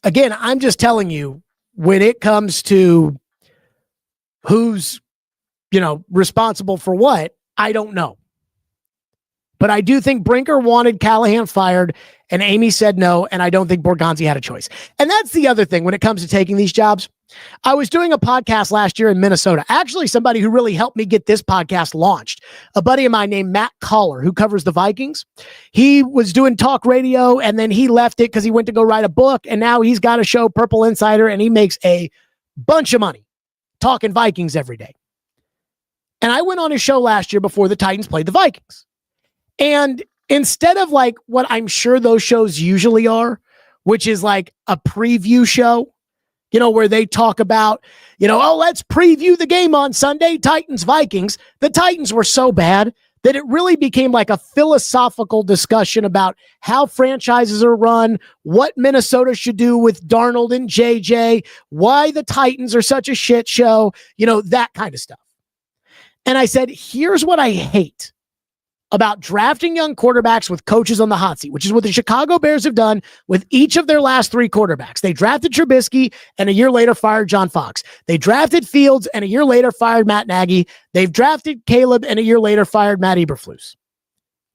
S2: again, I'm just telling you, when it comes to who's, responsible for what, I don't know. But I do think Brinker wanted Callahan fired and Amy said no, and I don't think Borgonzi had a choice. And that's the other thing when it comes to taking these jobs. I was doing a podcast last year in Minnesota. Actually, somebody who really helped me get this podcast launched, a buddy of mine named Matt Collar, who covers the Vikings. He was doing talk radio, and then he left it because he went to go write a book, and now he's got a show, Purple Insider, and he makes a bunch of money talking Vikings every day. And I went on his show last year before the Titans played the Vikings. And instead of like what I'm sure those shows usually are, which is like a preview show, where they talk about, let's preview the game on Sunday, Titans, Vikings. The Titans were so bad that it really became like a philosophical discussion about how franchises are run, what Minnesota should do with Darnold and JJ, why the Titans are such a shit show, that kind of stuff. And I said, here's what I hate about drafting young quarterbacks with coaches on the hot seat, which is what the Chicago Bears have done with each of their last three quarterbacks. They drafted Trubisky and a year later fired John Fox. They drafted Fields and a year later fired Matt Nagy. They've drafted Caleb and a year later fired Matt Eberflus.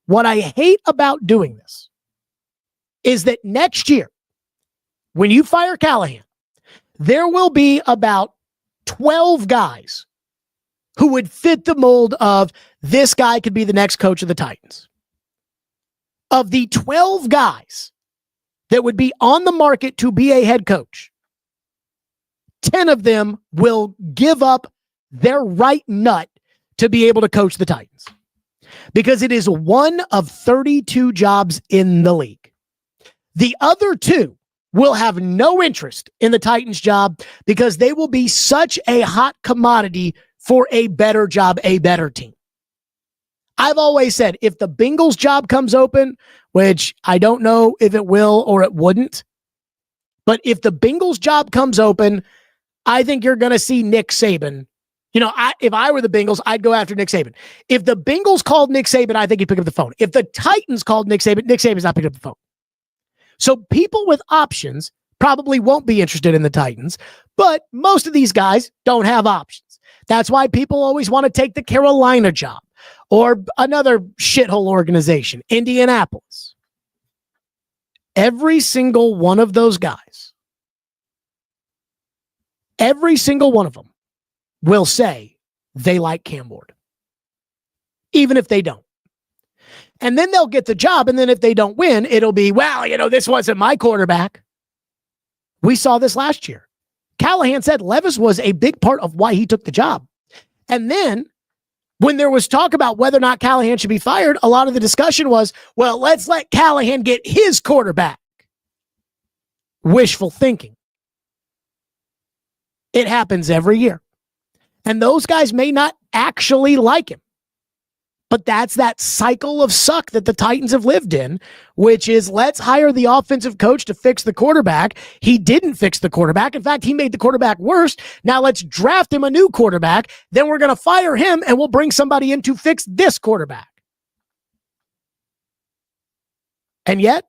S2: What I hate about doing this is that next year, when you fire Callahan, there will be about 12 guys who would fit the mold of this guy could be the next coach of the Titans. Of the 12 guys that would be on the market to be a head coach, 10 of them will give up their right nut to be able to coach the Titans. Because it is one of 32 jobs in the league. The other two will have no interest in the Titans job because they will be such a hot commodity for a better job, a better team. I've always said if the Bengals job comes open, which I don't know if it will or it wouldn't, but if the Bengals job comes open, I think you're going to see Nick Saban. If I were the Bengals, I'd go after Nick Saban. If the Bengals called Nick Saban, I think he'd pick up the phone. If the Titans called Nick Saban's not picking up the phone. So people with options probably won't be interested in the Titans, but most of these guys don't have options. That's why people always want to take the Carolina job or another shithole organization, Indianapolis. Every single one of those guys, every single one of them will say they like Cam Ward, even if they don't. And then they'll get the job, and then if they don't win, it'll be, this wasn't my quarterback. We saw this last year. Callahan said Levis was a big part of why he took the job. And then when there was talk about whether or not Callahan should be fired, a lot of the discussion was, let's let Callahan get his quarterback. Wishful thinking. It happens every year. And those guys may not actually like him. But that's that cycle of suck that the Titans have lived in, which is let's hire the offensive coach to fix the quarterback. He didn't fix the quarterback. In fact, he made the quarterback worse. Now let's draft him a new quarterback. Then we're going to fire him and we'll bring somebody in to fix this quarterback. And yet,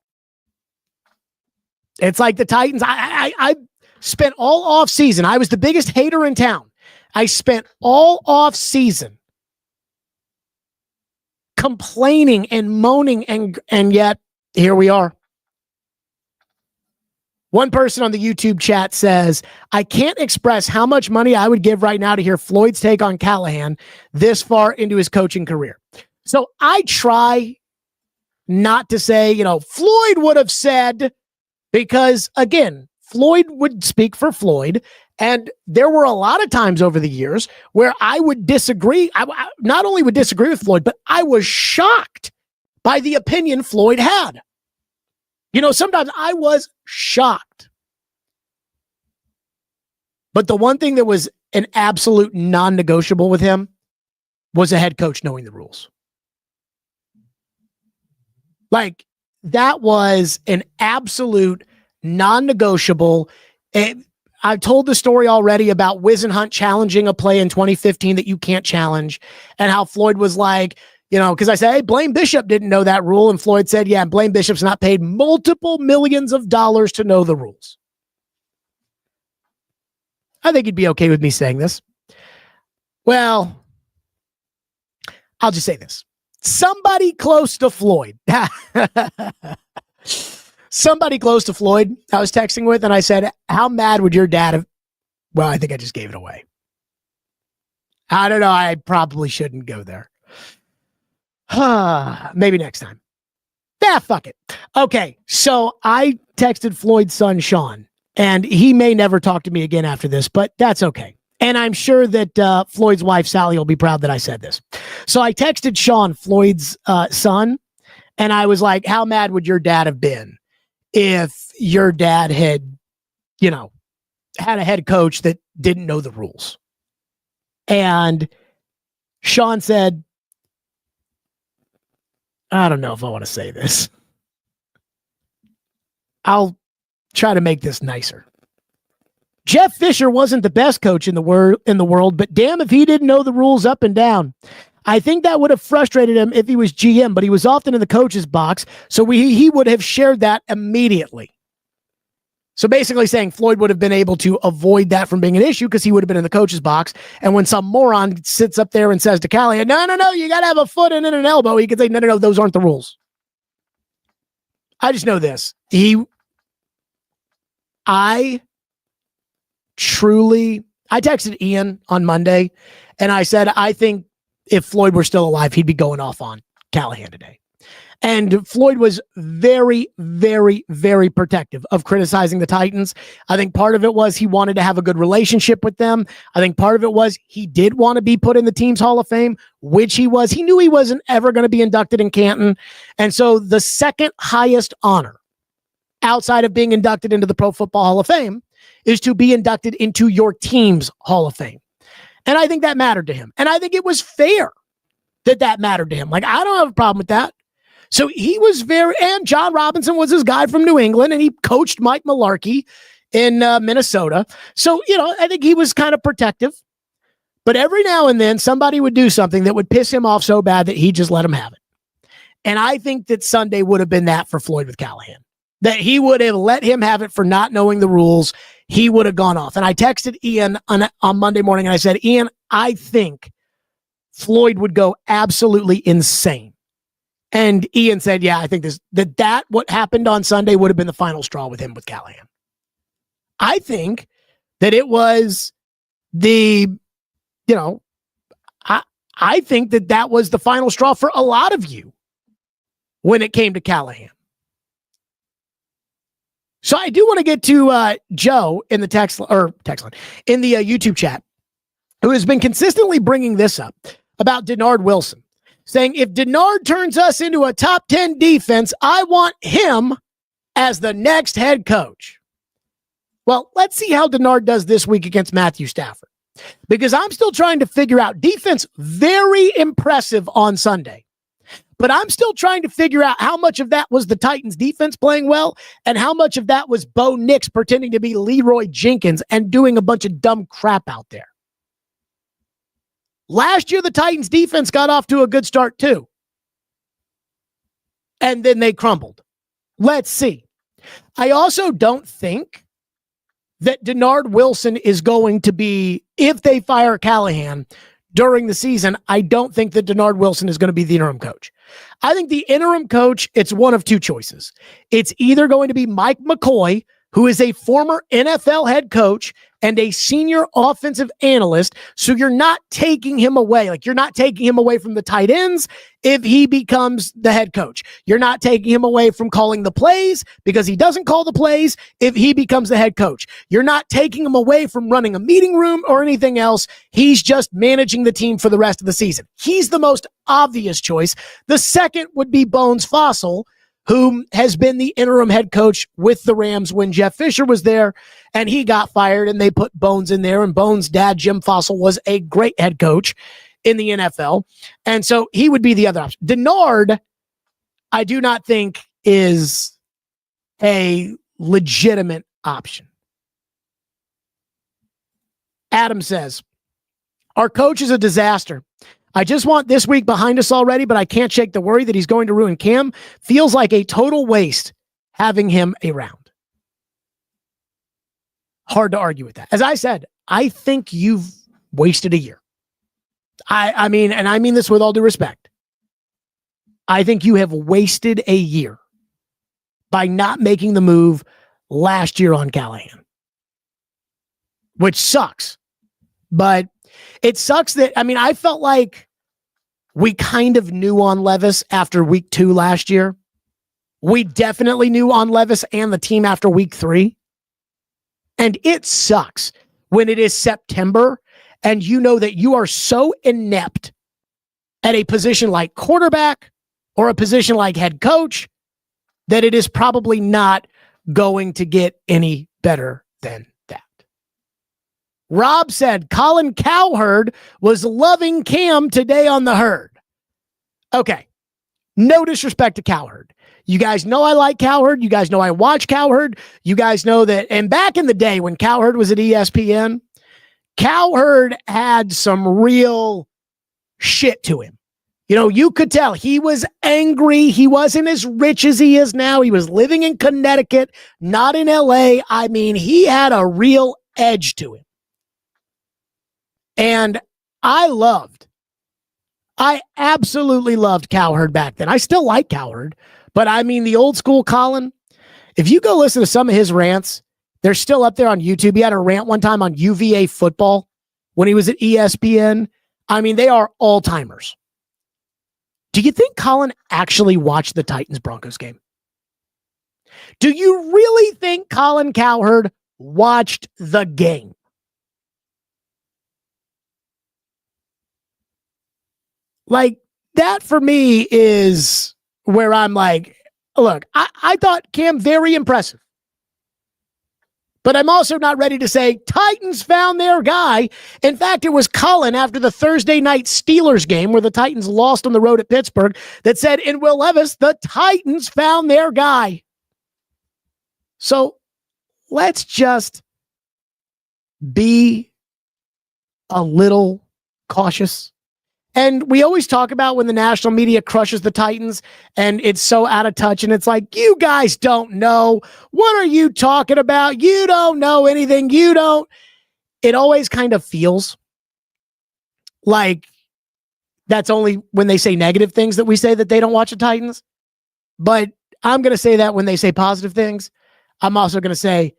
S2: It's like the Titans. I spent all off season. I was the biggest hater in town. I spent all off season complaining and moaning, and yet here we are. One person on the YouTube chat says, I can't express how much money I would give right now to hear Floyd's take on Callahan this far into his coaching career. So I try not to say, Floyd would have said, because again, Floyd would speak for Floyd. And there were a lot of times over the years where I would disagree. I not only would disagree with Floyd, but I was shocked by the opinion Floyd had. Sometimes I was shocked. But the one thing that was an absolute non-negotiable with him was a head coach knowing the rules. Like, that was an absolute non-negotiable. I've told the story already about Wisenhunt challenging a play in 2015 that you can't challenge, and how Floyd was like, because I said, hey, Blaine Bishop didn't know that rule. And Floyd said, yeah, Blaine Bishop's not paid multiple millions of dollars to know the rules. I think he'd be okay with me saying this. Well, I'll just say this. Somebody close to Floyd. Somebody close to Floyd I was texting with, and I said, how mad would your dad have? Well, I think I just gave it away. I don't know. I probably shouldn't go there. Maybe next time. Fuck it. Okay, so I texted Floyd's son, Sean, and he may never talk to me again after this, but that's okay. And I'm sure that Floyd's wife, Sally, will be proud that I said this. So I texted Sean, Floyd's son, and I was like, how mad would your dad have been if your dad had, had a head coach that didn't know the rules? And Sean said, I don't know if I want to say this. I'll try to make this nicer. Jeff Fisher wasn't the best coach in the world, but damn if he didn't know the rules up and down. I think that would have frustrated him if he was GM, but he was often in the coach's box, so he would have shared that immediately. So basically saying Floyd would have been able to avoid that from being an issue because he would have been in the coach's box. And when some moron sits up there and says to Callahan, no, you got to have a foot and an elbow, he could say, no, those aren't the rules. I just know this. I texted Ian on Monday, and I said, I think if Floyd were still alive, he'd be going off on Callahan today. And Floyd was very, very, very protective of criticizing the Titans. I think part of it was he wanted to have a good relationship with them. I think part of it was he did want to be put in the team's Hall of Fame, which he was. He knew he wasn't ever going to be inducted in Canton. And so the second highest honor outside of being inducted into the Pro Football Hall of Fame is to be inducted into your team's Hall of Fame. And I think that mattered to him. And I think it was fair that mattered to him. Like, I don't have a problem with that. So he was and John Robinson was his guy from New England, and he coached Mike Mularkey in Minnesota. So, I think he was kind of protective. But every now and then, somebody would do something that would piss him off so bad that he just let him have it. And I think that Sunday would have been that for Floyd with Callahan, that he would have let him have it for not knowing the rules. He would have gone off. And I texted Ian on Monday morning, and I said, Ian, I think Floyd would go absolutely insane. And Ian said, yeah, I think what happened on Sunday would have been the final straw with him with Callahan. I think that it was I think that was the final straw for a lot of you when it came to Callahan. So I do want to get to Joe in the text line, in the YouTube chat, who has been consistently bringing this up about Denard Wilson, saying, if Denard turns us into a top 10 defense, I want him as the next head coach. Well, let's see how Denard does this week against Matthew Stafford, because I'm still trying to figure out defense. Very impressive on Sunday. But I'm still trying to figure out how much of that was the Titans defense playing well and how much of that was Bo Nix pretending to be Leroy Jenkins and doing a bunch of dumb crap out there. Last year, the Titans defense got off to a good start too. And then they crumbled. Let's see. I also don't think that Denard Wilson is going to be, if they fire Callahan during the season, I don't think that Denard Wilson is going to be the interim coach. I think the interim coach, it's one of two choices. It's either going to be Mike McCoy, who is a former NFL head coach and a senior offensive analyst. So you're not taking him away. Like, you're not taking him away from the tight ends if he becomes the head coach. You're not taking him away from calling the plays because he doesn't call the plays if he becomes the head coach. You're not taking him away from running a meeting room or anything else. He's just managing the team for the rest of the season. He's the most obvious choice. The second would be Bones Fossil, who has been the interim head coach with the Rams when Jeff Fisher was there, and he got fired, and they put Bones in there, and Bones' dad, Jim Fossil, was a great head coach in the NFL, and so he would be the other option. Denard, I do not think is a legitimate option. Adam says, our coach is a disaster. I just want this week behind us already, but I can't shake the worry that he's going to ruin Cam. Feels like a total waste having him around. Hard to argue with that. As I said, I think you've wasted a year. I mean, and I mean this with all due respect. I think you have wasted a year by not making the move last year on Callahan, which sucks. But it sucks that, I mean, I felt like we kind of knew on Levis after week 2 last year. We definitely knew on Levis and the team after week 3. And it sucks when it is September and you know that you are so inept at a position like quarterback or a position like head coach that it is probably not going to get any better than that. Rob said Colin Cowherd was loving Cam today on the Herd. Okay. No disrespect to Cowherd. You guys know I like Cowherd. You guys know I watch Cowherd. You guys know that. And back in the day when Cowherd was at ESPN, Cowherd had some real shit to him. You know, you could tell he was angry. He wasn't as rich as he is now. He was living in Connecticut, not in LA. I mean, he had a real edge to him. And I absolutely loved Cowherd back then. I still like Cowherd, but I mean, the old school Colin, if you go listen to some of his rants, they're still up there on YouTube. He had a rant one time on UVA football when he was at ESPN. I mean, they are all timers. Do you think Colin actually watched the Titans-Broncos game? Do you really think Colin Cowherd watched the game? Like, that for me is where I'm like, look, I thought Cam very impressive. But I'm also not ready to say Titans found their guy. In fact, it was Colin after the Thursday night Steelers game where the Titans lost on the road at Pittsburgh that said in Will Levis, the Titans found their guy. So let's just be a little cautious. And we always talk about when the national media crushes the Titans and it's so out of touch and it's like, you guys don't know. What are you talking about? You don't know anything. You don't. It always kind of feels like that's only when they say negative things that we say that they don't watch the Titans. But I'm going to say that when they say positive things. I'm also going to say,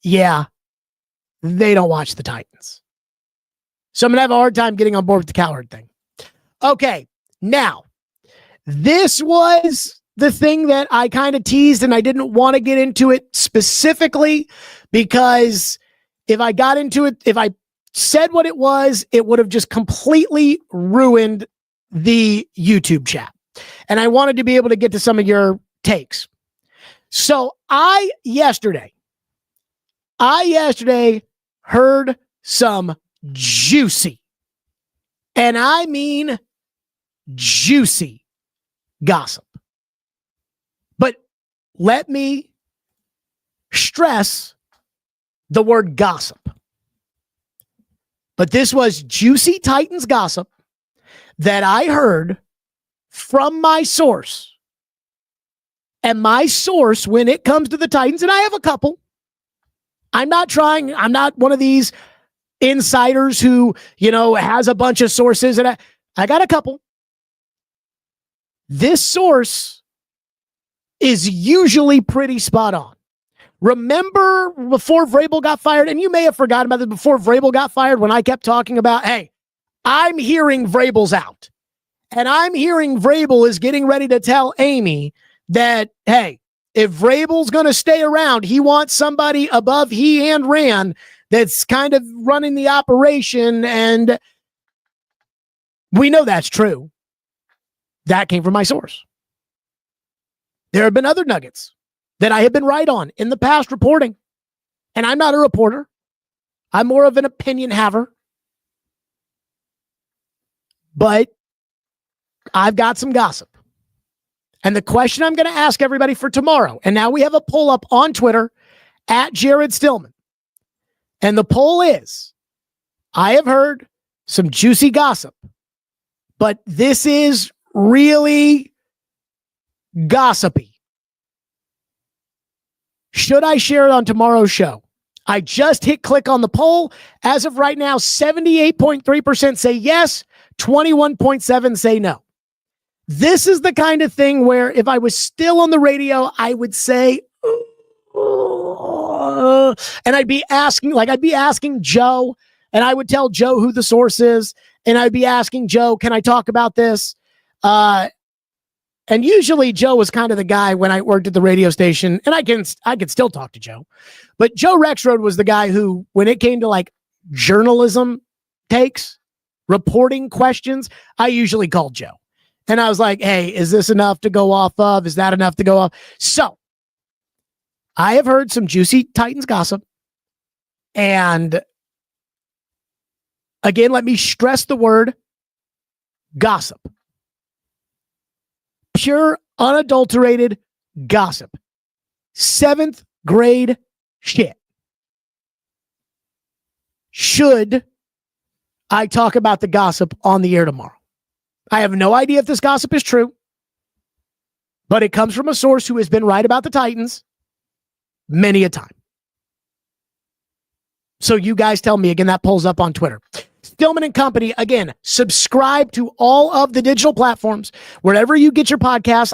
S2: yeah, they don't watch the Titans. So I'm going to have a hard time getting on board with the Cowherd thing. Okay, now, this was the thing that I kind of teased, and I didn't want to get into it specifically because if I got into it, if I said what it was, it would have just completely ruined the YouTube chat. And I wanted to be able to get to some of your takes. So I yesterday heard some juicy, and I mean juicy gossip. But let me stress the word gossip. But this was juicy Titans gossip that I heard from my source And my source when it comes to the Titans, and I have a couple, I'm not one of these insiders who, has a bunch of sources, and I got a couple. This source is usually pretty spot on. Remember before Vrabel got fired, and you may have forgotten about this, before Vrabel got fired, when I kept talking about, hey, I'm hearing Vrabel's out. And I'm hearing Vrabel is getting ready to tell Amy that, hey, if Vrabel's going to stay around, he wants somebody above he and Rand that's kind of running the operation. And we know that's true. That came from my source. There have been other nuggets that I have been right on in the past reporting. And I'm not a reporter. I'm more of an opinion haver. But I've got some gossip. And the question I'm going to ask everybody for tomorrow, and now we have a poll up on Twitter at Jared Stillman. And the poll is, I have heard some juicy gossip, but this is really gossipy. Should I share it on tomorrow's show? I just hit click on the poll. As of right now, 78.3% say yes, 21.7% say no. This is the kind of thing where if I was still on the radio, I would say, and I'd be asking Joe, and I would tell Joe who the source is, and I'd be asking Joe, can I talk about this? And usually Joe was kind of the guy when I worked at the radio station, and I could still talk to Joe, but Joe Rexroad was the guy who, when it came to like journalism takes, reporting questions, I usually called Joe. And I was like, hey, is this enough to go off of? Is that enough to go off? So I have heard some juicy Titans gossip. And again, let me stress the word gossip. Pure, unadulterated gossip. 7th grade shit. Should I talk about the gossip on the air tomorrow? I have no idea if this gossip is true, but it comes from a source who has been right about the Titans many a time. So you guys tell me. Again, that poll's up on Twitter. Stillman and Company, again, subscribe to all of the digital platforms, wherever you get your podcasts.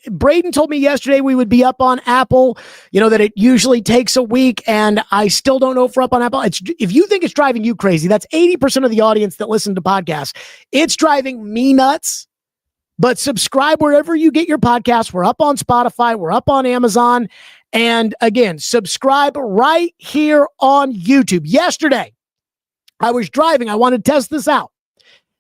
S2: Braden told me yesterday we would be up on Apple, that it usually takes a week, and I still don't know if we're up on Apple. If you think it's driving you crazy, that's 80% of the audience that listen to podcasts. It's driving me nuts, but subscribe wherever you get your podcasts. We're up on Spotify. We're up on Amazon. And again, subscribe right here on YouTube. Yesterday, I was driving. I wanted to test this out.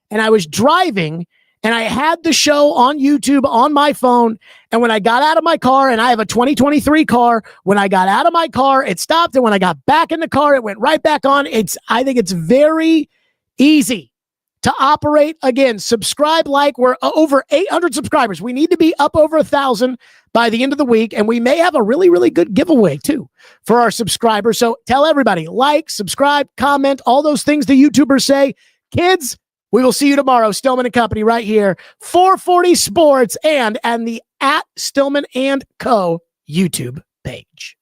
S2: And I was driving, and I had the show on YouTube on my phone. And when I got out of my car, and I have a 2023 car, when I got out of my car, it stopped. And when I got back in the car, it went right back on. I think it's very easy to operate. Again, subscribe, we're over 800 subscribers. We need to be up over 1,000 by the end of the week. And we may have a really, really good giveaway too for our subscribers. So tell everybody, subscribe, comment, all those things the YouTubers say. Kids, we will see you tomorrow. Stillman and Company right here, 440 Sports and the at Stillman and Co. YouTube page.